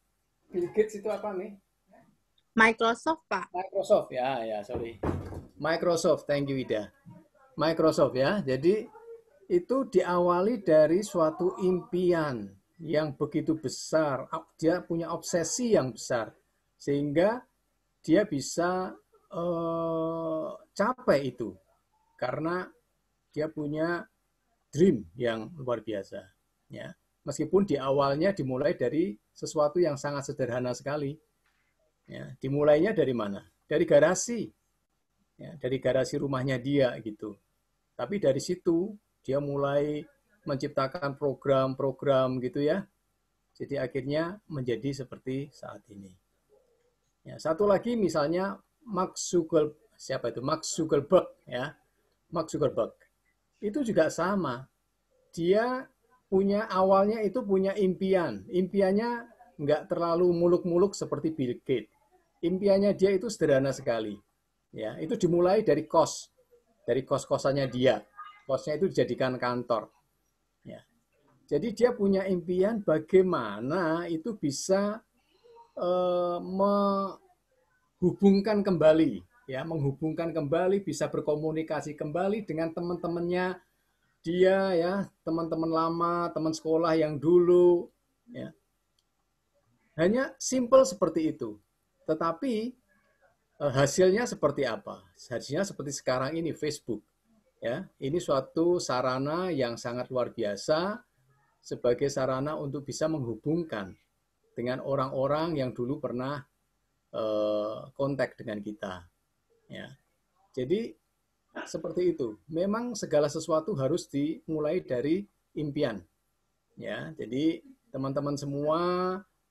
Bill Gates itu apa, Mei? Microsoft, Pak. Microsoft ya, sorry. Microsoft, thank you Ida. Microsoft ya. Jadi itu diawali dari suatu impian yang begitu besar. Dia punya obsesi yang besar sehingga dia bisa capai itu karena dia punya dream yang luar biasa. Ya, meskipun di awalnya dimulai dari sesuatu yang sangat sederhana sekali. Ya, dimulainya dari mana? Dari garasi, ya, dari garasi rumahnya dia gitu. Tapi dari situ dia mulai menciptakan program-program gitu ya. Jadi akhirnya menjadi seperti saat ini. Ya, satu lagi misalnya Mark Zuckerberg ya. Mark Zuckerberg. Itu juga sama. Dia awalnya itu punya impian. Impiannya nggak terlalu muluk-muluk seperti Bill Gates. Impiannya dia itu sederhana sekali. Ya, itu dimulai dari kos-kosannya dia. Kosnya itu dijadikan kantor. Ya. Jadi dia punya impian bagaimana itu bisa menghubungkan kembali, ya, menghubungkan kembali, bisa berkomunikasi kembali dengan teman-temannya dia, ya, teman-teman lama, teman sekolah yang dulu, ya. Hanya simple seperti itu. Tetapi hasilnya seperti apa? Hasilnya seperti sekarang ini Facebook. Ya, ini suatu sarana yang sangat luar biasa sebagai sarana untuk bisa menghubungkan dengan orang-orang yang dulu pernah kontak dengan kita. Ya, jadi seperti itu. Memang segala sesuatu harus dimulai dari impian. Ya, jadi teman-teman semua,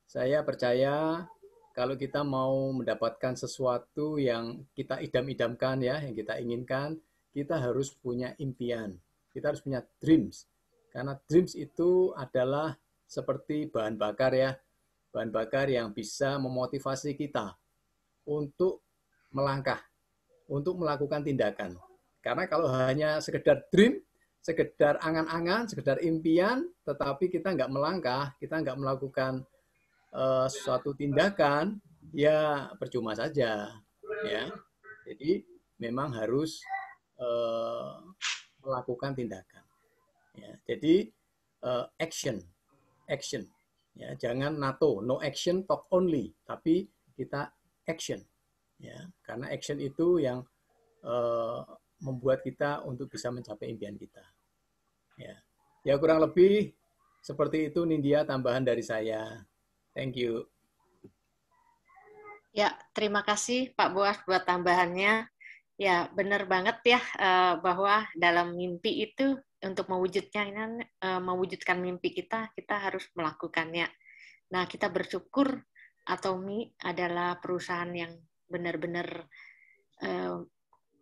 saya percaya kalau kita mau mendapatkan sesuatu yang kita idam-idamkan ya, yang kita inginkan, kita harus punya impian. Kita harus punya dreams. Karena dreams itu adalah seperti bahan bakar ya. Bahan bakar yang bisa memotivasi kita untuk melangkah, untuk melakukan tindakan. Karena kalau hanya sekedar dream, sekedar angan-angan, sekedar impian, tetapi kita nggak melangkah, kita nggak melakukan suatu tindakan, ya percuma saja. Ya, jadi memang harus melakukan tindakan. Ya, jadi action. Ya, jangan NATO, no action, talk only, tapi kita action. Ya, karena action itu yang membuat kita untuk bisa mencapai impian kita. Ya kurang lebih seperti itu Nindya, tambahan dari saya. Thank you. Ya, terima kasih Pak Boas buat tambahannya. Ya, benar banget ya bahwa dalam mimpi itu untuk mewujudkan mimpi kita harus melakukannya. Nah, kita bersyukur Atomi adalah perusahaan yang benar-benar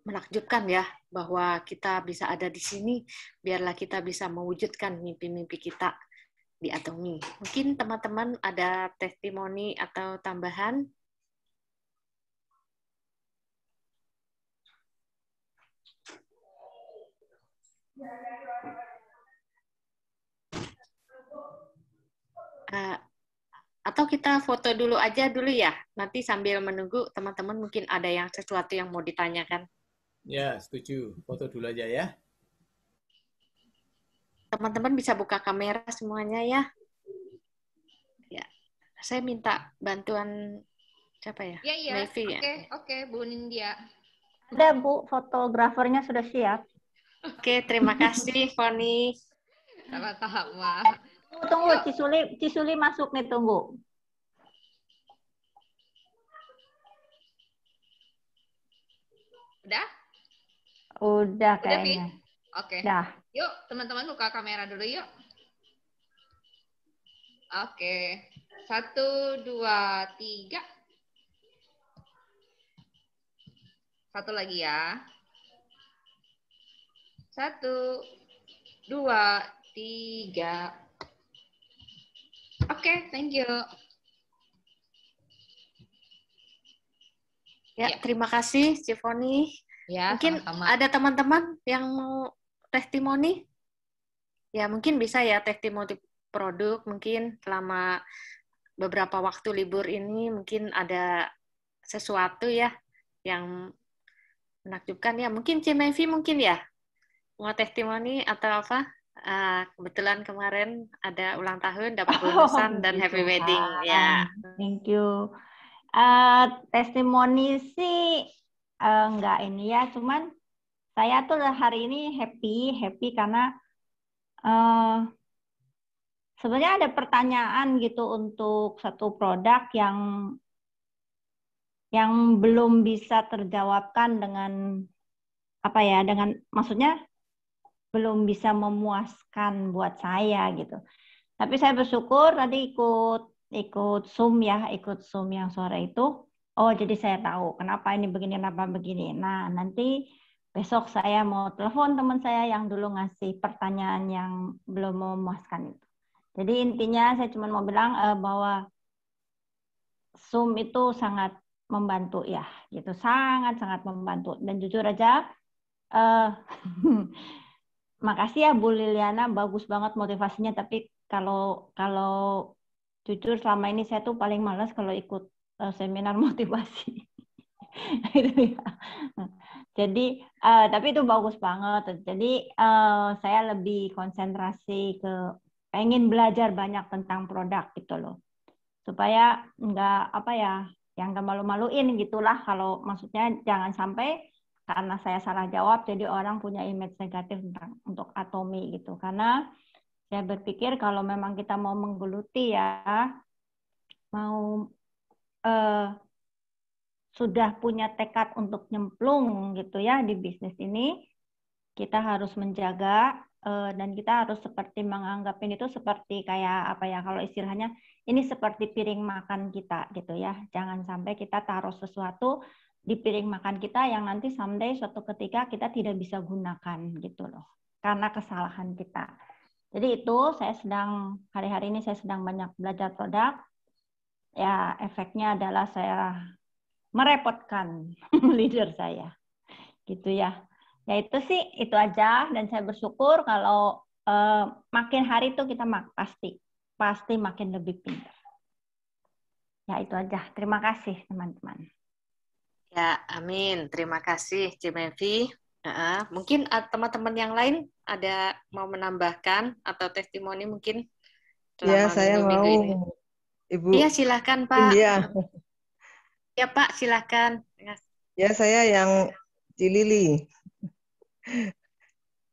menakjubkan ya, bahwa kita bisa ada di sini, biarlah kita bisa mewujudkan mimpi-mimpi kita di Atomi. Mungkin teman-teman ada testimoni atau tambahan? Atau kita foto dulu aja dulu ya. Nanti sambil menunggu teman-teman mungkin ada yang sesuatu yang mau ditanyakan. Ya, setuju. Foto dulu aja ya. Teman-teman bisa buka kamera semuanya ya. Ya, saya minta bantuan siapa ya? Iya. Mayfi ya. Oke, Bu Nindya. Ada Bu, fotografernya sudah siap. Oke, terima kasih Foni. Sama-sama. Tunggu, Cisuli masuk nih, tunggu. Udah? Udah Udah, Vi? kayaknya. Oke. Dah. Yuk, teman-teman buka kamera dulu yuk. Oke. 1, 2, 3. Satu lagi ya. 1, 2, 3. Oke, thank you. Ya, terima kasih Cifoni. Ya, Mungkin sama-sama. ada teman-teman yang mau testimoni? Ya, mungkin bisa ya testimoni produk mungkin selama beberapa waktu libur ini mungkin ada sesuatu ya yang menakjubkan ya. Mungkin Cimevi mungkin ya mau testimoni atau apa? Kebetulan kemarin ada ulang tahun, dapat bonusan dan happy wedding ya. Thank you. Testimoni sih enggak ini ya, cuman saya tuh hari ini happy karena sebenarnya ada pertanyaan gitu untuk satu produk yang belum bisa terjawabkan dengan apa ya, dengan maksudnya belum bisa memuaskan buat saya gitu. Tapi saya bersyukur tadi ikut Zoom yang sore itu. Oh, jadi saya tahu kenapa ini begini, kenapa begini. Nah, nanti besok saya mau telepon teman saya yang dulu ngasih pertanyaan yang belum memuaskan itu. Jadi intinya saya cuma mau bilang bahwa Zoom itu sangat membantu ya, gitu, sangat membantu. Dan jujur aja, makasih ya Bu Liliana, bagus banget motivasinya. Tapi kalau jujur selama ini saya tuh paling malas kalau ikut seminar motivasi. Itu ya. Jadi tapi itu bagus banget. Jadi saya lebih konsentrasi ke pengen belajar banyak tentang produk gitu loh. Supaya nggak apa ya, yang nggak malu-maluin gitulah. Kalau maksudnya jangan sampai karena saya salah jawab jadi orang punya image negatif untuk Atomy gitu. Karena saya berpikir kalau memang kita mau menggeluti ya, mau sudah punya tekad untuk nyemplung gitu ya di bisnis ini, kita harus menjaga dan kita harus seperti menganggap ini tuh seperti kayak apa ya, kalau istilahnya ini seperti piring makan kita gitu ya. Jangan sampai kita taruh sesuatu di piring makan kita yang nanti someday suatu ketika kita tidak bisa gunakan gitu loh, karena kesalahan kita. Jadi itu hari-hari ini saya sedang banyak belajar produk. Ya, efeknya adalah saya merepotkan leader saya. Gitu ya. Ya itu sih, itu aja. Dan saya bersyukur kalau makin hari itu kita pasti makin lebih pintar. Ya itu aja. Terima kasih teman-teman. Ya, amin. Terima kasih Cimevi. Mungkin teman-teman yang lain ada mau menambahkan atau testimoni mungkin Ya, selama saya minggu-minggu mau, ini. Ibu Iya, silakan Pak. India. Ya Pak, silakan. Ya, saya yang Cilili.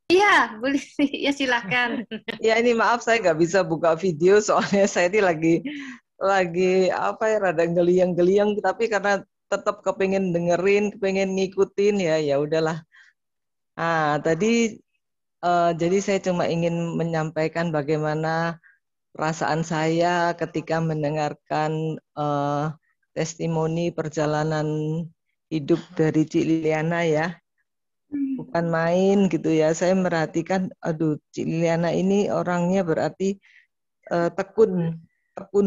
Iya, boleh. Ya silakan. Ya, ini maaf saya nggak bisa buka video soalnya saya ini lagi apa ya, rada geliang-geliang, tapi karena tetap kepengen dengerin, kepengen ngikutin ya udahlah. Nah, tadi jadi saya cuma ingin menyampaikan bagaimana perasaan saya ketika mendengarkan testimoni perjalanan hidup dari Cik Liliana ya. Bukan main gitu ya. Saya merhatikan, aduh, Cik Liliana ini orangnya berarti tekun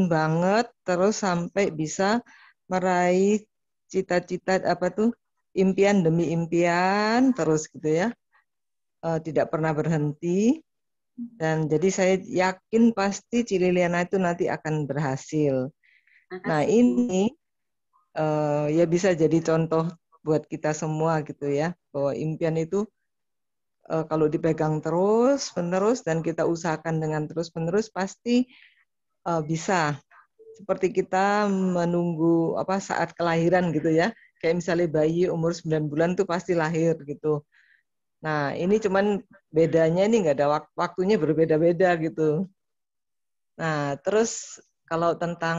banget, terus sampai bisa meraih cita-cita impian demi impian terus gitu ya. Tidak pernah berhenti. Dan jadi saya yakin pasti Cik Liliana itu nanti akan berhasil. Nah, Makasih, Bu. ini ya bisa jadi contoh buat kita semua gitu ya, bahwa impian itu kalau dipegang terus menerus dan kita usahakan dengan terus menerus pasti bisa. Seperti kita menunggu saat kelahiran gitu ya, kayak misalnya bayi umur 9 bulan tuh pasti lahir gitu. Nah, ini cuman bedanya ini nggak ada waktunya berbeda-beda gitu. Nah, terus kalau tentang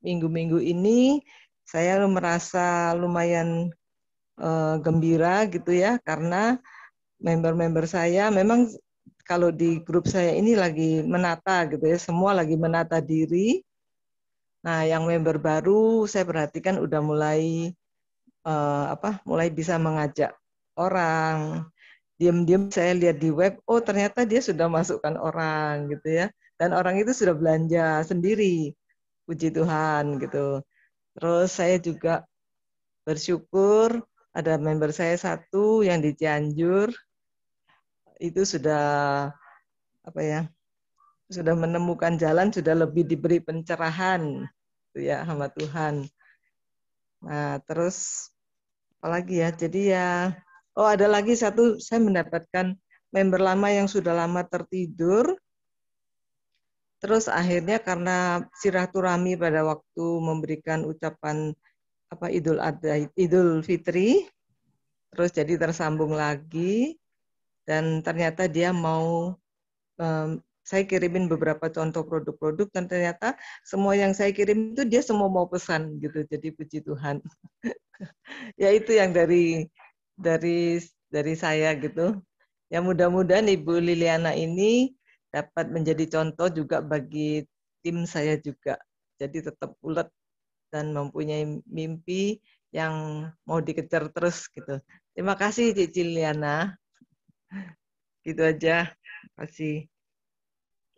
minggu-minggu ini, saya merasa lumayan gembira gitu ya, karena member-member saya memang kalau di grup saya ini lagi menata gitu ya, semua lagi menata diri. Nah, yang member baru saya perhatikan udah mulai mulai bisa mengajak orang. Diam-diam saya lihat di web, oh ternyata dia sudah masukkan orang gitu ya. Dan orang itu sudah belanja sendiri. Puji Tuhan gitu. Terus saya juga bersyukur ada member saya satu yang di Cianjur itu sudah sudah menemukan jalan, sudah lebih diberi pencerahan gitu ya sama Tuhan. Nah, terus apalagi ya? Jadi ya ada lagi satu, saya mendapatkan member lama yang sudah lama tertidur. Terus akhirnya karena silaturahmi pada waktu memberikan ucapan Idul Adha, Idul Fitri, terus jadi tersambung lagi dan ternyata dia mau saya kirimin beberapa contoh produk-produk dan ternyata semua yang saya kirim itu dia semua mau pesan gitu. Jadi puji Tuhan. Ya itu yang dari saya gitu. Ya mudah-mudahan Ibu Liliana ini dapat menjadi contoh juga bagi tim saya juga. Jadi tetap ulet dan mempunyai mimpi yang mau dikejar terus gitu. Terima kasih Cici Liliana. Gitu aja. Terima kasih.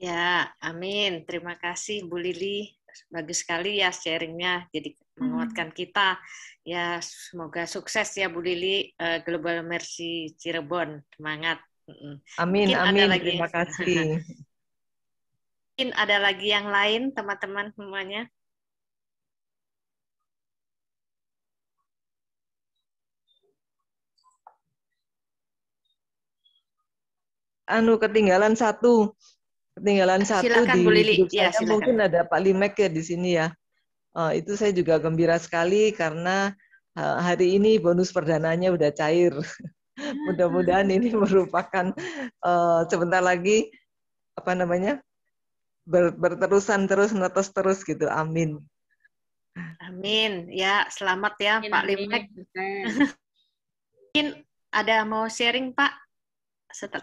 Ya, amin. Terima kasih Bu Lili. Bagus sekali ya sharingnya. Jadi menguatkan kita. Ya, semoga sukses ya Bu Lili. Global Mercy Cirebon. Semangat. Amin, Mungkin amin. ada lagi. Terima kasih. Mungkin ada lagi yang lain, teman-teman semuanya. Ketinggalan satu Silakan, di Bu Lili. grup Ya, saya, silakan. mungkin ada Pak Limek ya di sini ya. Itu saya juga gembira sekali karena hari ini bonus perdananya udah cair. Mudah-mudahan ini merupakan sebentar lagi berterusan terus netes terus gitu. Amin. Amin. Ya, selamat ya Amin, Pak amin. Limek. Mungkin ada mau sharing Pak?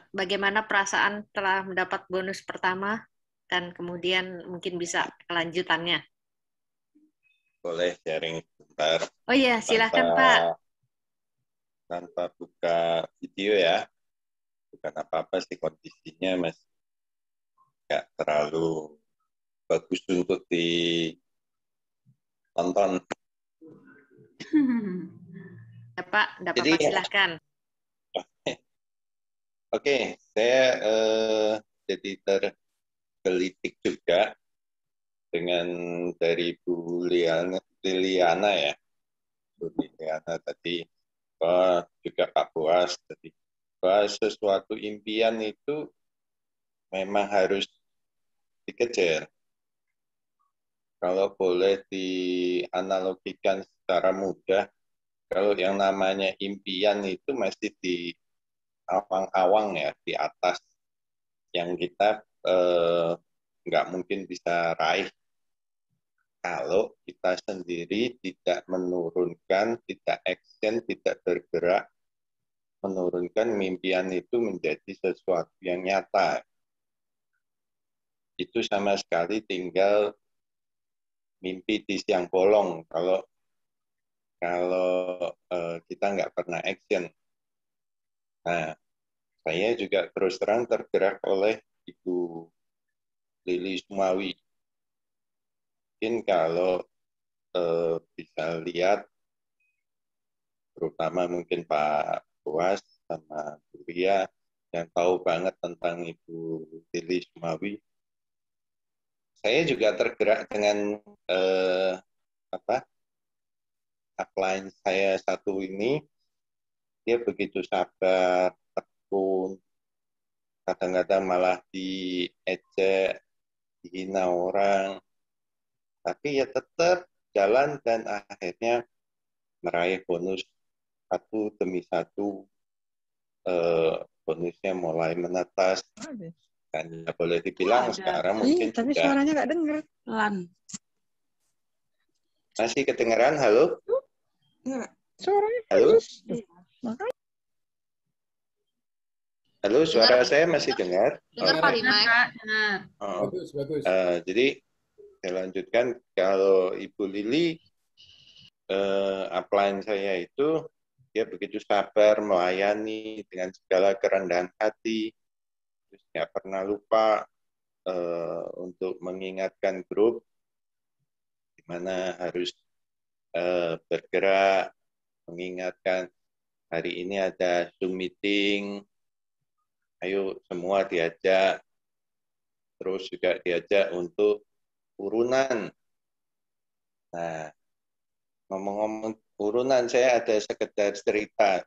Bagaimana perasaan telah mendapat bonus pertama dan kemudian mungkin bisa kelanjutannya. Boleh sharing sebentar. Oh iya, silakan Pak. Tanpa buka video ya. Bukan apa-apa sih, kondisinya masih nggak terlalu bagus untuk ditonton. Ya Pak, tidak Jadi, apa-apa, silakan. Oke, saya jadi tergelitik juga dengan dari Bu Liliana ya. Bu Liliana tadi, juga Pak Boas tadi, bahwa sesuatu impian itu memang harus dikejar. Kalau boleh dianalogikan secara mudah, kalau yang namanya impian itu masih di awang-awang ya, di atas yang kita nggak mungkin bisa raih kalau kita sendiri tidak menurunkan, tidak action, tidak bergerak, menurunkan mimpian itu menjadi sesuatu yang nyata. Itu sama sekali tinggal mimpi di siang bolong kalau kita nggak pernah action. Nah, saya juga terus terang tergerak oleh Ibu Lili Sumawi. Mungkin kalau bisa lihat, terutama mungkin Pak Boas sama Bu Ria yang tahu banget tentang Ibu Lili Sumawi, saya juga tergerak dengan upline saya satu ini. Dia begitu sabar, tekun, kadang-kadang malah diejek, dihina orang, tapi ya tetap jalan dan akhirnya meraih bonus satu demi satu. Bonusnya mulai menetas dan ya boleh dibilang sekarang mungkin tapi sudah. suaranya nggak denger. Pelan. Masih kedengaran? Halo? Enggak. Suaranya Halo? Makanya. Halo, suara saya masih dengar? Dengar Oke. Pak Limek. Oh. Bagus, bagus. Jadi saya lanjutkan, kalau Ibu Lili, upline saya itu dia begitu sabar melayani dengan segala kerendahan hati, terus nggak pernah lupa untuk mengingatkan grup di mana harus bergerak, mengingatkan hari ini ada Zoom meeting, ayo semua diajak, terus juga diajak untuk urunan. Nah, ngomong-ngomong urunan, saya ada sekedar cerita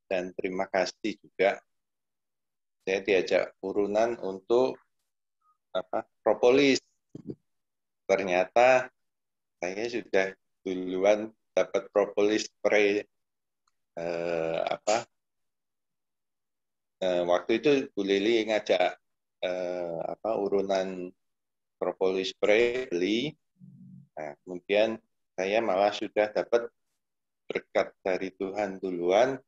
dan terima kasih juga. Saya diajak urunan untuk propolis. Ternyata saya sudah duluan dapat propolis spray. Waktu itu Bu Lili ngajak urunan propolis spray beli. Nah, kemudian saya malah sudah dapat berkat dari Tuhan duluan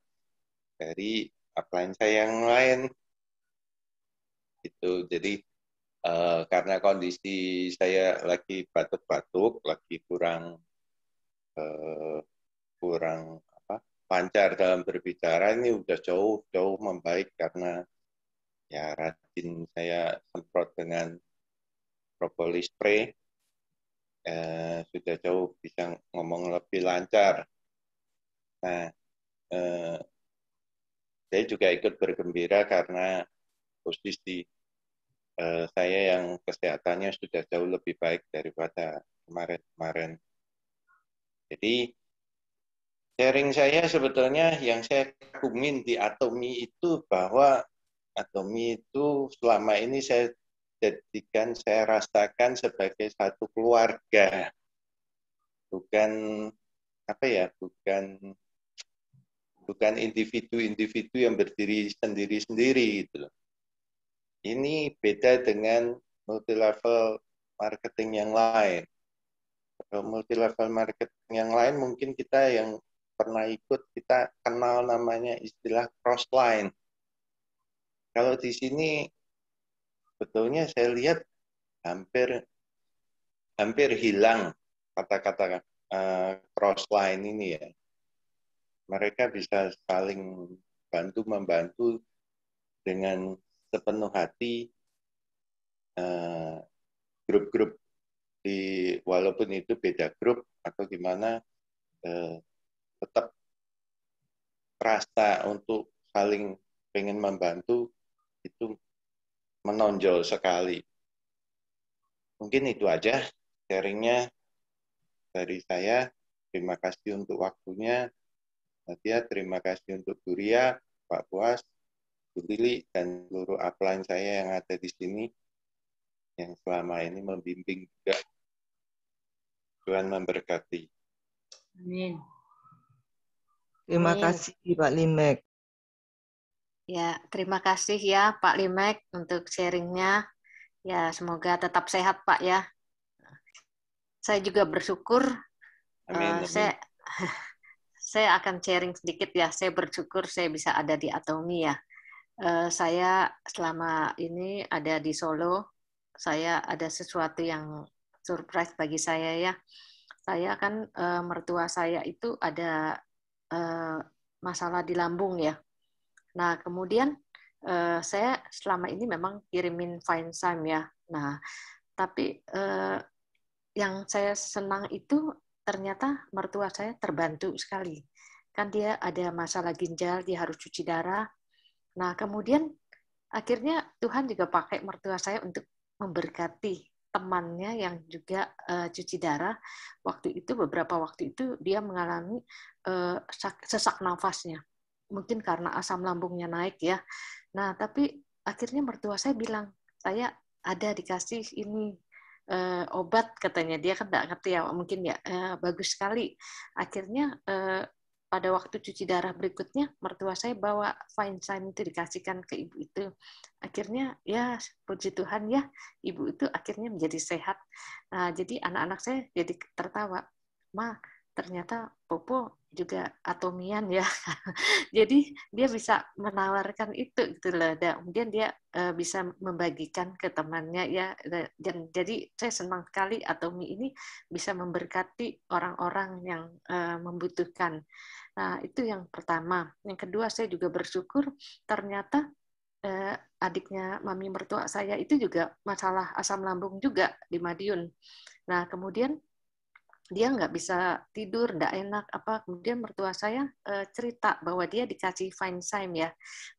dari upline saya yang lain. Itu jadi karena kondisi saya lagi batuk-batuk, lagi kurang lancar dalam berbicara, ini udah jauh membaik karena ya rajin saya semprot dengan propolis spray. Sudah jauh bisa ngomong lebih lancar. Nah, saya juga ikut bergembira karena posisi saya yang kesehatannya sudah jauh lebih baik daripada kemarin-kemarin. Jadi, sharing saya sebetulnya yang saya kagumin di Atomi itu bahwa Atomi itu selama ini saya jadikan, saya rasakan sebagai satu keluarga. Bukan bukan individu-individu yang berdiri sendiri-sendiri gitu. Ini beda dengan multi-level marketing yang lain. Kalau multi-level marketing yang lain mungkin kita yang pernah ikut, kita kenal namanya istilah cross-line. Kalau di sini sebetulnya saya lihat hampir hilang kata-kata cross-line ini ya. Mereka bisa saling bantu-membantu dengan sepenuh hati, grup-grup walaupun itu beda grup atau gimana, tetap rasa untuk saling pengen membantu itu menonjol sekali. Mungkin itu aja sharingnya dari saya. Terima kasih untuk waktunya. Nadia, terima kasih untuk Bu Ria, Pak Buas, Bu Lili, dan seluruh upline saya yang ada di sini, yang selama ini membimbing juga. Tuhan memberkati. Amin. Terima kasih Pak Limek. Ya, terima kasih ya Pak Limek untuk sharingnya. Ya, semoga tetap sehat Pak ya. Saya juga bersyukur. Amin. Saya akan sharing sedikit ya. Saya bersyukur saya bisa ada di Atomi ya. Saya selama ini ada di Solo. Saya ada sesuatu yang surprise bagi saya ya. Saya kan mertua saya itu ada masalah di lambung ya. Nah, kemudian saya selama ini memang kirimin Vinesime ya. Nah, tapi yang saya senang itu ternyata mertua saya terbantu sekali. Kan dia ada masalah ginjal, dia harus cuci darah. Nah, kemudian akhirnya Tuhan juga pakai mertua saya untuk memberkati temannya yang juga cuci darah. Beberapa waktu itu dia mengalami sesak nafasnya. Mungkin karena asam lambungnya naik ya. Nah, tapi akhirnya mertua saya bilang, saya ada dikasih ini obat katanya. Dia kan nggak ngerti ya, mungkin ya bagus sekali. Akhirnya pada waktu cuci darah berikutnya, mertua saya bawa Finzyme itu dikasihkan ke ibu itu. Akhirnya ya puji Tuhan ya, ibu itu akhirnya menjadi sehat. Nah, jadi anak-anak saya jadi tertawa, Ma, ternyata Popo juga atomian ya. Jadi dia bisa menawarkan itu gitu loh. Dan kemudian dia bisa membagikan ke temannya ya. Dan jadi saya senang sekali Atomi ini bisa memberkati orang-orang yang membutuhkan. Nah, itu yang pertama. Yang kedua, saya juga bersyukur ternyata adiknya mami mertua saya itu juga masalah asam lambung juga di Madiun. Nah, kemudian dia nggak bisa tidur, nggak enak apa. Kemudian mertua saya cerita bahwa dia dikasih Finzyme ya.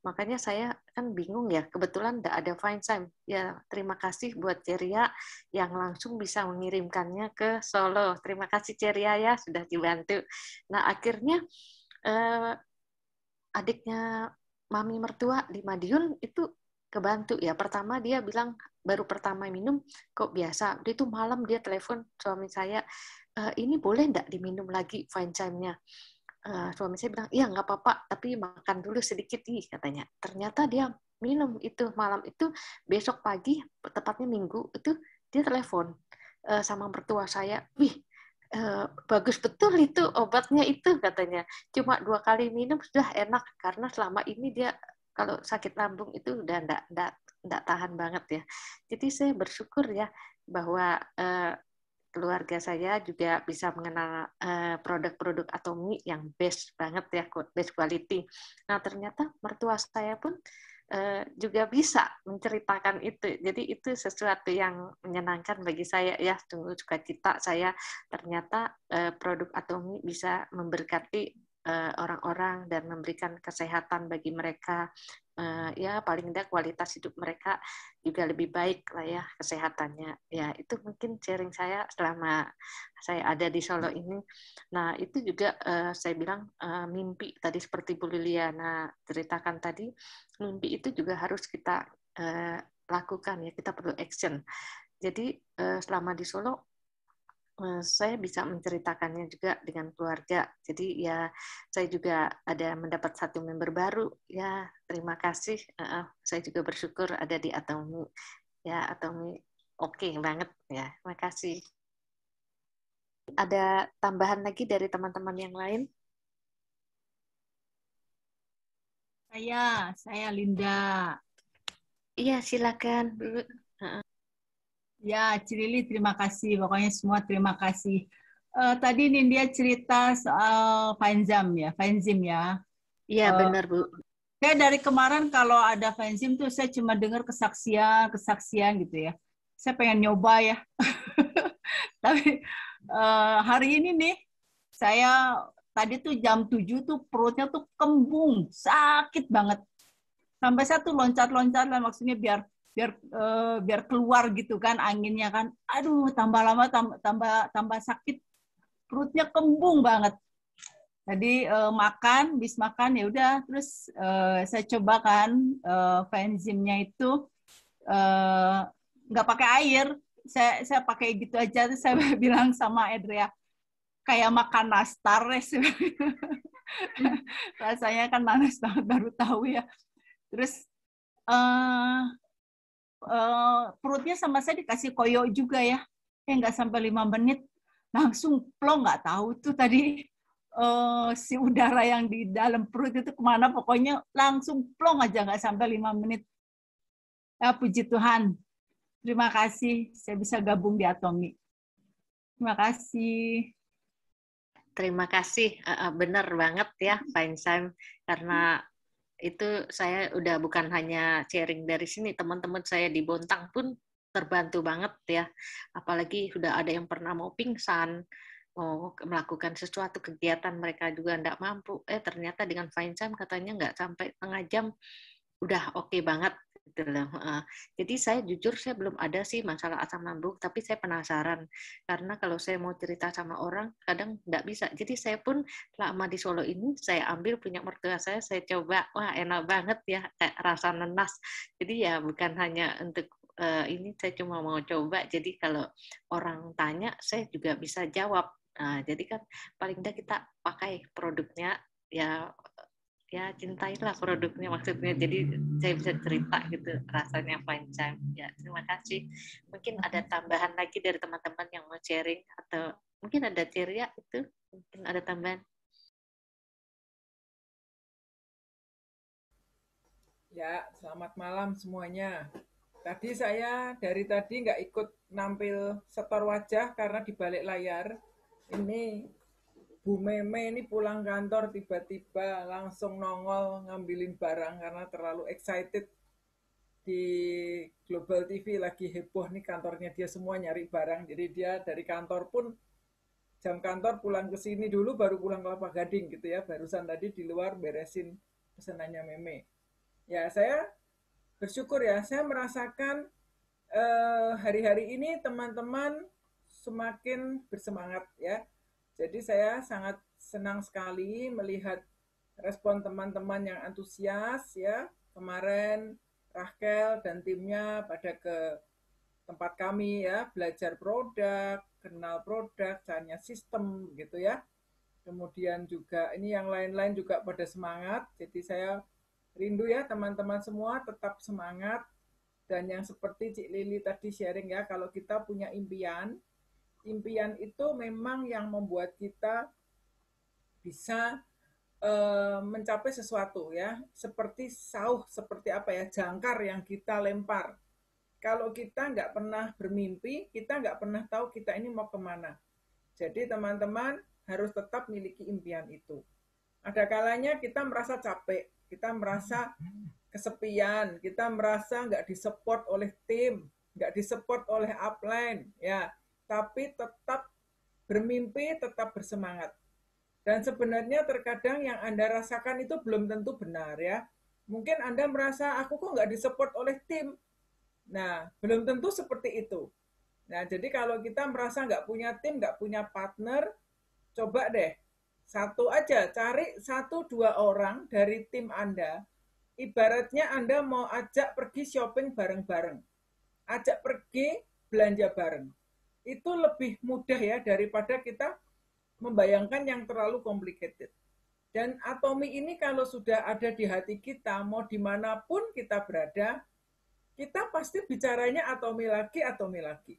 Makanya saya kan bingung ya, kebetulan nggak ada Finzyme. Ya, terima kasih buat Ceria yang langsung bisa mengirimkannya ke Solo. Terima kasih Ceria ya, sudah dibantu. Nah, akhirnya adiknya mami mertua di Madiun itu kebantu ya. Pertama dia bilang, baru pertama minum kok biasa. Itu malam dia telepon suami saya, ini boleh nggak diminum lagi Finzyme-nya? Suami saya bilang, iya nggak apa-apa, tapi makan dulu sedikit nih katanya. Ternyata dia minum itu malam itu, besok pagi, tepatnya Minggu, itu dia telepon sama mertua saya, wih, bagus betul itu obatnya itu katanya. Cuma 2 kali minum sudah enak, karena selama ini dia kalau sakit lambung itu udah enggak tahan banget ya. Jadi saya bersyukur ya bahwa keluarga saya juga bisa mengenal produk-produk Atomi yang best banget ya, best quality. Nah, ternyata mertua saya pun juga bisa menceritakan itu. Jadi itu sesuatu yang menyenangkan bagi saya ya, tunggu sukacita saya ternyata produk Atomi bisa memberkati orang-orang dan memberikan kesehatan bagi mereka. Ya paling tidak kualitas hidup mereka juga lebih baik lah ya kesehatannya. Ya itu mungkin sharing saya selama saya ada di Solo ini. Nah itu juga saya bilang mimpi tadi seperti Bu Liliana ceritakan tadi, mimpi itu juga harus kita lakukan ya, kita perlu action. Jadi selama di Solo saya bisa menceritakannya juga dengan keluarga. Jadi ya saya juga ada mendapat 1 member baru. Ya terima kasih. Saya juga bersyukur ada di Atomi. Ya Atomi oke banget ya. Terima kasih. Ada tambahan lagi dari teman-teman yang lain? Saya Linda. Iya silakan dulu. Ya, Cilili terima kasih. Pokoknya semua terima kasih. Tadi Nindya cerita soal Finzyme ya. Iya benar Bu. Saya dari kemarin kalau ada Finzyme tuh saya cuma dengar kesaksian gitu ya. Saya pengen nyoba ya. Tapi hari ini nih saya tadi tuh jam 7 tuh perutnya tuh kembung, sakit banget. Sampai saya tuh loncat-loncat lah, maksudnya biar keluar gitu kan anginnya kan. Aduh, tambah lama tambah sakit. Perutnya kembung banget. Jadi bis makan ya udah, terus saya coba kan Finzyme-nya itu nggak pakai air. Saya pakai gitu aja. Terus saya bilang sama Adria, kayak makan nastar. Rasanya kan nanas banget, baru tahu ya. Terus perutnya sama saya dikasih koyo juga ya. Nggak sampai 5 menit. Langsung plong, nggak tahu tuh tadi si udara yang di dalam perut itu kemana. Pokoknya langsung plong aja, nggak sampai 5 menit. Ya, puji Tuhan. Terima kasih saya bisa gabung di Atomi. Terima kasih. Terima kasih. Benar banget ya Finzyme. Karena itu saya udah bukan hanya sharing dari sini, teman-teman saya di Bontang pun terbantu banget ya. Apalagi sudah ada yang pernah mau pingsan, mau melakukan sesuatu kegiatan mereka juga enggak mampu. Ternyata dengan Finzyme katanya nggak sampai setengah jam udah oke banget. gitu loh. Jadi saya jujur saya belum ada sih masalah asam lambung, tapi saya penasaran karena kalau saya mau cerita sama orang kadang nggak bisa. Jadi saya pun lama di Solo ini saya ambil punya mertua saya coba, wah enak banget ya, kayak rasa nenas. Jadi ya bukan hanya untuk ini, saya cuma mau coba. Jadi kalau orang tanya saya juga bisa jawab. Nah, jadi kan paling tidak kita pakai produknya ya cintailah produknya maksudnya, jadi saya bisa cerita gitu rasanya fine time ya. Terima kasih. Mungkin ada tambahan lagi dari teman-teman yang mau sharing atau mungkin ada Ceria itu mungkin ada tambahan. Ya, selamat malam semuanya. Tadi saya dari tadi nggak ikut nampil setor wajah karena di balik layar ini Bu Meme ini pulang kantor tiba-tiba langsung nongol ngambilin barang karena terlalu excited. Di Global TV lagi heboh nih, kantornya dia semua nyari barang. Jadi dia dari kantor pun jam kantor pulang ke sini dulu baru pulang Kelapa Gading gitu ya. Barusan tadi di luar beresin pesanannya Meme. Ya, saya bersyukur ya, saya merasakan hari-hari ini teman-teman semakin bersemangat ya. Jadi saya sangat senang sekali melihat respon teman-teman yang antusias ya. Kemarin Rachel dan timnya pada ke tempat kami ya, belajar produk, kenal produk, caranya sistem gitu ya. Kemudian juga ini yang lain-lain juga pada semangat. Jadi saya rindu ya teman-teman semua tetap semangat. Dan yang seperti Cik Lili tadi sharing ya, kalau kita punya impian itu memang yang membuat kita bisa mencapai sesuatu ya, seperti sauh, seperti apa ya, jangkar yang kita lempar. Kalau kita nggak pernah bermimpi, kita nggak pernah tahu kita ini mau kemana. Jadi teman-teman harus tetap miliki impian itu. Ada kalanya kita merasa capek, kita merasa kesepian, kita merasa nggak disupport oleh tim, nggak disupport oleh upline, ya. Tapi tetap bermimpi, tetap bersemangat. Dan sebenarnya terkadang yang Anda rasakan itu belum tentu benar ya. Mungkin Anda merasa, aku kok nggak disupport oleh tim. Nah, belum tentu seperti itu. Nah, jadi kalau kita merasa nggak punya tim, nggak punya partner, coba deh, satu aja, cari 1-2 orang dari tim Anda. Ibaratnya Anda mau ajak pergi shopping bareng-bareng. Ajak pergi belanja bareng. Itu lebih mudah ya daripada kita membayangkan yang terlalu complicated. Dan Atomi ini kalau sudah ada di hati kita, mau dimanapun kita berada, kita pasti bicaranya Atomi lagi.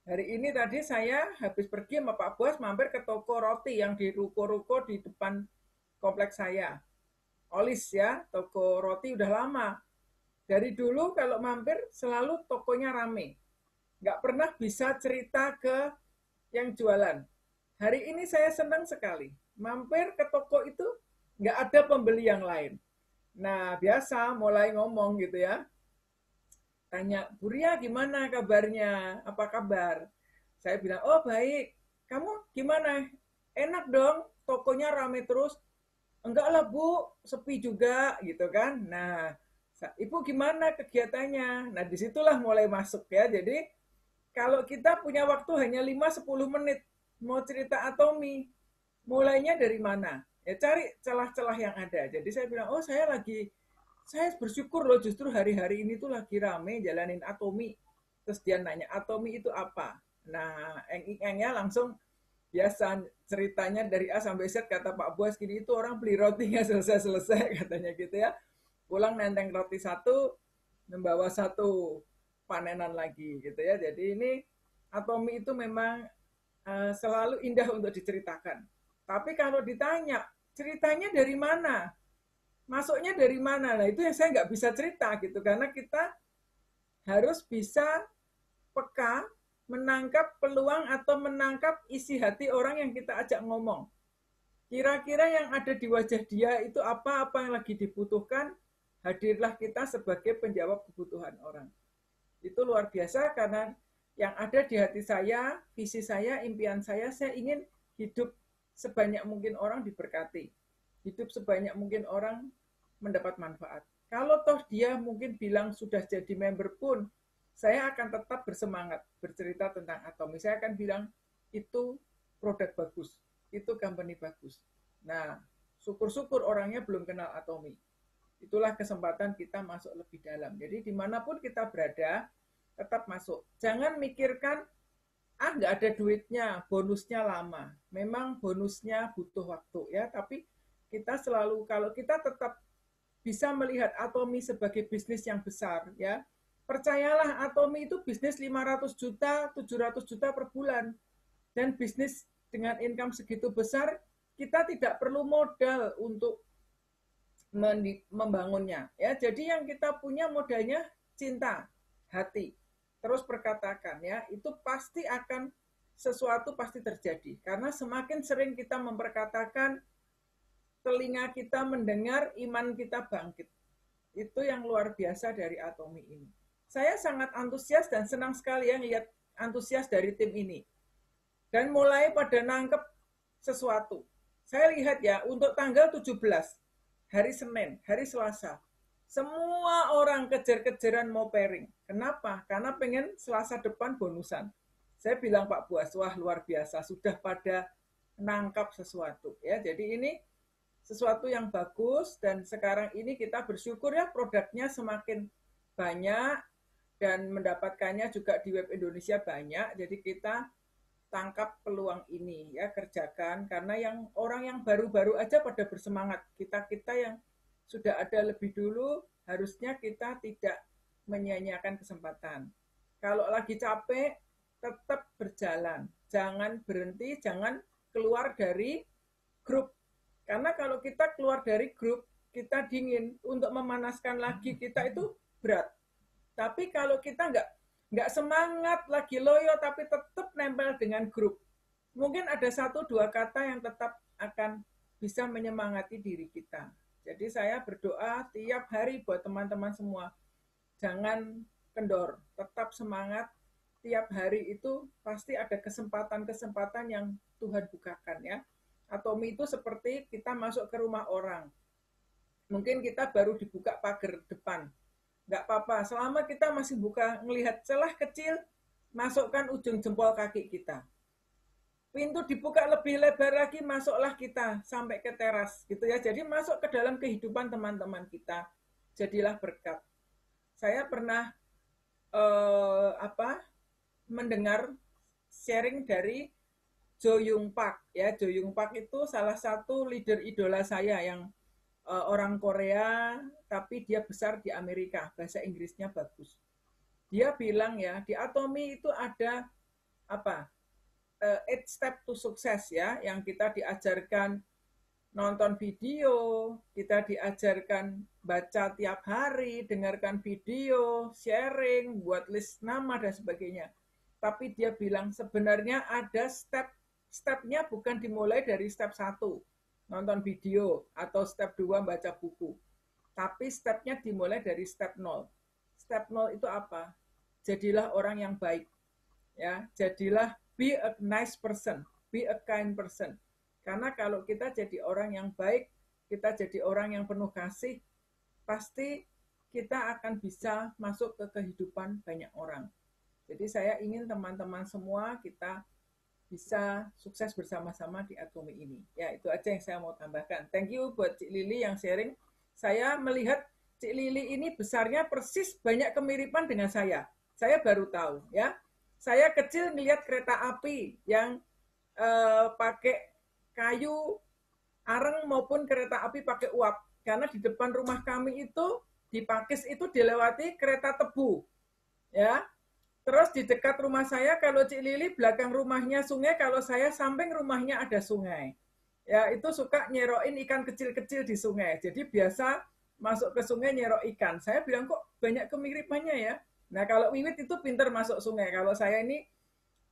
Hari ini tadi saya habis pergi sama Pak Bos mampir ke toko roti yang di ruko-ruko di depan kompleks saya. Olis ya, toko roti udah lama. Dari dulu kalau mampir selalu tokonya rame. Nggak pernah bisa cerita ke yang jualan. Hari ini saya senang sekali. Mampir ke toko itu, nggak ada pembeli yang lain. Nah, biasa mulai ngomong gitu ya. Tanya, Bu Ria gimana kabarnya? Apa kabar? Saya bilang, oh baik. Kamu gimana? Enak dong, tokonya rame terus. Enggak lah Bu, sepi juga gitu kan. Nah, Ibu gimana kegiatannya? Nah, disitulah mulai masuk ya. Jadi, kalau kita punya waktu hanya 5-10 menit mau cerita Atomi, mulainya dari mana? Ya cari celah-celah yang ada. Jadi saya bilang, oh saya bersyukur loh justru hari-hari ini tuh lagi rame jalanin Atomi. Terus dia nanya, Atomi itu apa? Nah, eng-engnya langsung biasa ceritanya dari A sampai Z, kata Pak Bos gini, itu orang beli rotinya selesai-selesai katanya gitu ya. Pulang nenteng roti satu, membawa satu panenan lagi gitu ya. Jadi ini Atomi itu memang selalu indah untuk diceritakan. Tapi kalau ditanya ceritanya dari mana, masuknya dari mana, nah itu yang saya nggak bisa cerita gitu, karena kita harus bisa peka menangkap peluang atau menangkap isi hati orang yang kita ajak ngomong. Kira-kira yang ada di wajah dia itu apa yang lagi dibutuhkan, hadirlah kita sebagai penjawab kebutuhan orang. Itu luar biasa karena yang ada di hati saya, visi saya, impian saya ingin hidup sebanyak mungkin orang diberkati. Hidup sebanyak mungkin orang mendapat manfaat. Kalau toh dia mungkin bilang sudah jadi member pun, saya akan tetap bersemangat bercerita tentang Atomi. Saya akan bilang itu produk bagus, itu company bagus. Nah, syukur-syukur orangnya belum kenal Atomi. Itulah kesempatan kita masuk lebih dalam. Jadi dimanapun kita berada, tetap masuk. Jangan mikirkan, nggak ada duitnya, bonusnya lama. Memang bonusnya butuh waktu ya, tapi kita selalu, kalau kita tetap bisa melihat Atomi sebagai bisnis yang besar ya. Percayalah Atomi itu bisnis 500 juta, 700 juta per bulan. Dan bisnis dengan income segitu besar, kita tidak perlu modal untuk membangunnya ya. Jadi yang kita punya modalnya cinta, hati. Terus perkatakan ya, itu pasti akan sesuatu pasti terjadi. Karena semakin sering kita memperkatakan, telinga kita mendengar, iman kita bangkit. Itu yang luar biasa dari Atomi ini. Saya sangat antusias dan senang sekali ya lihat antusias dari tim ini. Dan mulai pada nangkep sesuatu. Saya lihat ya, untuk tanggal 17, hari Senin, hari Selasa, semua orang kejar-kejaran mau pairing. Kenapa? Karena pengen Selasa depan bonusan. Saya bilang Pak Buas, wah luar biasa, sudah pada nangkap sesuatu. Ya, jadi ini sesuatu yang bagus dan sekarang ini kita bersyukur ya produknya semakin banyak dan mendapatkannya juga di web Indonesia banyak. Jadi kita tangkap peluang ini ya, kerjakan karena yang orang yang baru-baru aja pada bersemangat. Kita yang sudah ada lebih dulu harusnya kita tidak menyia-nyiakan kesempatan. Kalau lagi capek tetap berjalan. Jangan berhenti, jangan keluar dari grup. Karena kalau kita keluar dari grup, kita dingin. Untuk memanaskan lagi kita itu berat. Tapi kalau kita nggak semangat, lagi loyo, tapi tetap nempel dengan grup, mungkin ada 1-2 kata yang tetap akan bisa menyemangati diri kita. Jadi saya berdoa tiap hari buat teman-teman semua. Jangan kendor, tetap semangat. Tiap hari itu pasti ada kesempatan-kesempatan yang Tuhan bukakan ya. Atomi itu seperti kita masuk ke rumah orang. Mungkin kita baru dibuka pagar depan. Nggak apa-apa, selama kita masih buka, ngelihat celah kecil, masukkan ujung jempol kaki kita. Pintu dibuka lebih lebar lagi, masuklah kita sampai ke teras. Gitu ya. Jadi masuk ke dalam kehidupan teman-teman kita. Jadilah berkat. Saya pernah mendengar sharing dari Jo Young Park ya. Jo Young Park itu salah satu leader idola saya yang orang Korea tapi dia besar di Amerika, bahasa Inggrisnya bagus. Dia bilang ya, di Atomi itu ada 8 step to success ya, yang kita diajarkan nonton video, kita diajarkan baca tiap hari, dengarkan video, sharing, buat list nama dan sebagainya. Tapi dia bilang sebenarnya ada stepnya bukan dimulai dari step 1, nonton video, atau step 2, baca buku. Tapi stepnya dimulai dari step 0. Step 0 itu apa? Jadilah orang yang baik. Ya, jadilah be a nice person, be a kind person. Karena kalau kita jadi orang yang baik, kita jadi orang yang penuh kasih, pasti kita akan bisa masuk ke kehidupan banyak orang. Jadi saya ingin teman-teman semua kita bisa sukses bersama-sama di Atomi ini. Ya, itu aja yang saya mau tambahkan. Thank you buat Cik Lili yang sharing. Saya melihat Cik Lili ini besarnya persis banyak kemiripan dengan saya. Saya baru tahu ya. Saya kecil ngelihat kereta api yang pakai kayu areng maupun kereta api pakai uap. Karena di depan rumah kami itu di Pakis itu dilewati kereta tebu. Ya. Terus di dekat rumah saya kalau Cik Lili belakang rumahnya sungai, kalau saya samping rumahnya ada sungai. Ya, itu suka nyerokin ikan kecil-kecil di sungai. Jadi biasa masuk ke sungai nyerok ikan. Saya bilang kok banyak kemiripannya ya. Nah, kalau Wiwit itu pinter masuk sungai. Kalau saya ini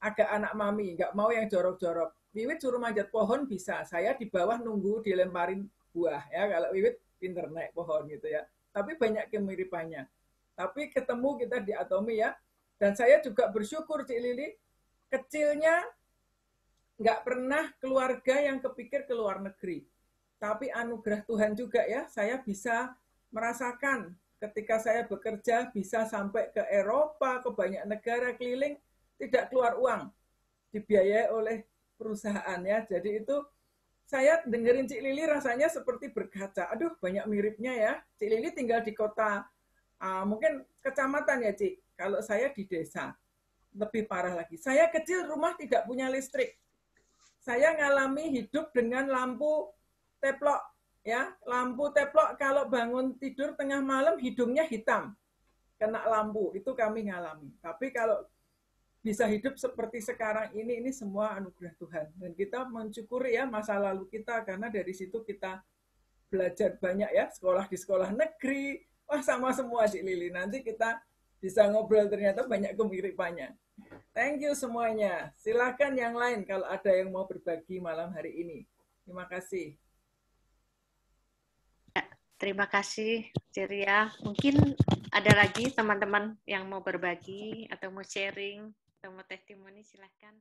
agak anak mami, nggak mau yang jorok-jorok. Wiwit suruh manjat pohon bisa. Saya di bawah nunggu dilemparin buah ya. Kalau Wiwit pinter naik pohon gitu ya. Tapi banyak kemiripannya. Tapi ketemu kita di Atomi ya. Dan saya juga bersyukur Cik Lili, kecilnya nggak pernah keluarga yang kepikir ke luar negeri. Tapi anugerah Tuhan juga ya, saya bisa merasakan ketika saya bekerja bisa sampai ke Eropa, ke banyak negara keliling, tidak keluar uang, dibiayai oleh perusahaan ya. Jadi itu saya dengerin Cik Lili rasanya seperti berkaca. Aduh, banyak miripnya ya. Cik Lili tinggal di kota, mungkin kecamatan ya Cik. Kalau saya di desa, lebih parah lagi. Saya kecil rumah tidak punya listrik. Saya ngalami hidup dengan lampu teplok. Ya, lampu teplok kalau bangun tidur tengah malam hidungnya hitam. Kena lampu, itu kami ngalami. Tapi kalau bisa hidup seperti sekarang ini semua anugerah Tuhan. Dan kita mensyukuri ya masa lalu kita, karena dari situ kita belajar banyak ya, sekolah di sekolah negeri, wah sama semua Cik Lili. Nanti kita bisa ngobrol, ternyata banyak kemiripannya. Thank you semuanya. Silakan yang lain kalau ada yang mau berbagi malam hari ini. Terima kasih. Terima kasih, Ciria. Mungkin ada lagi teman-teman yang mau berbagi atau mau sharing atau mau testimoni, silahkan.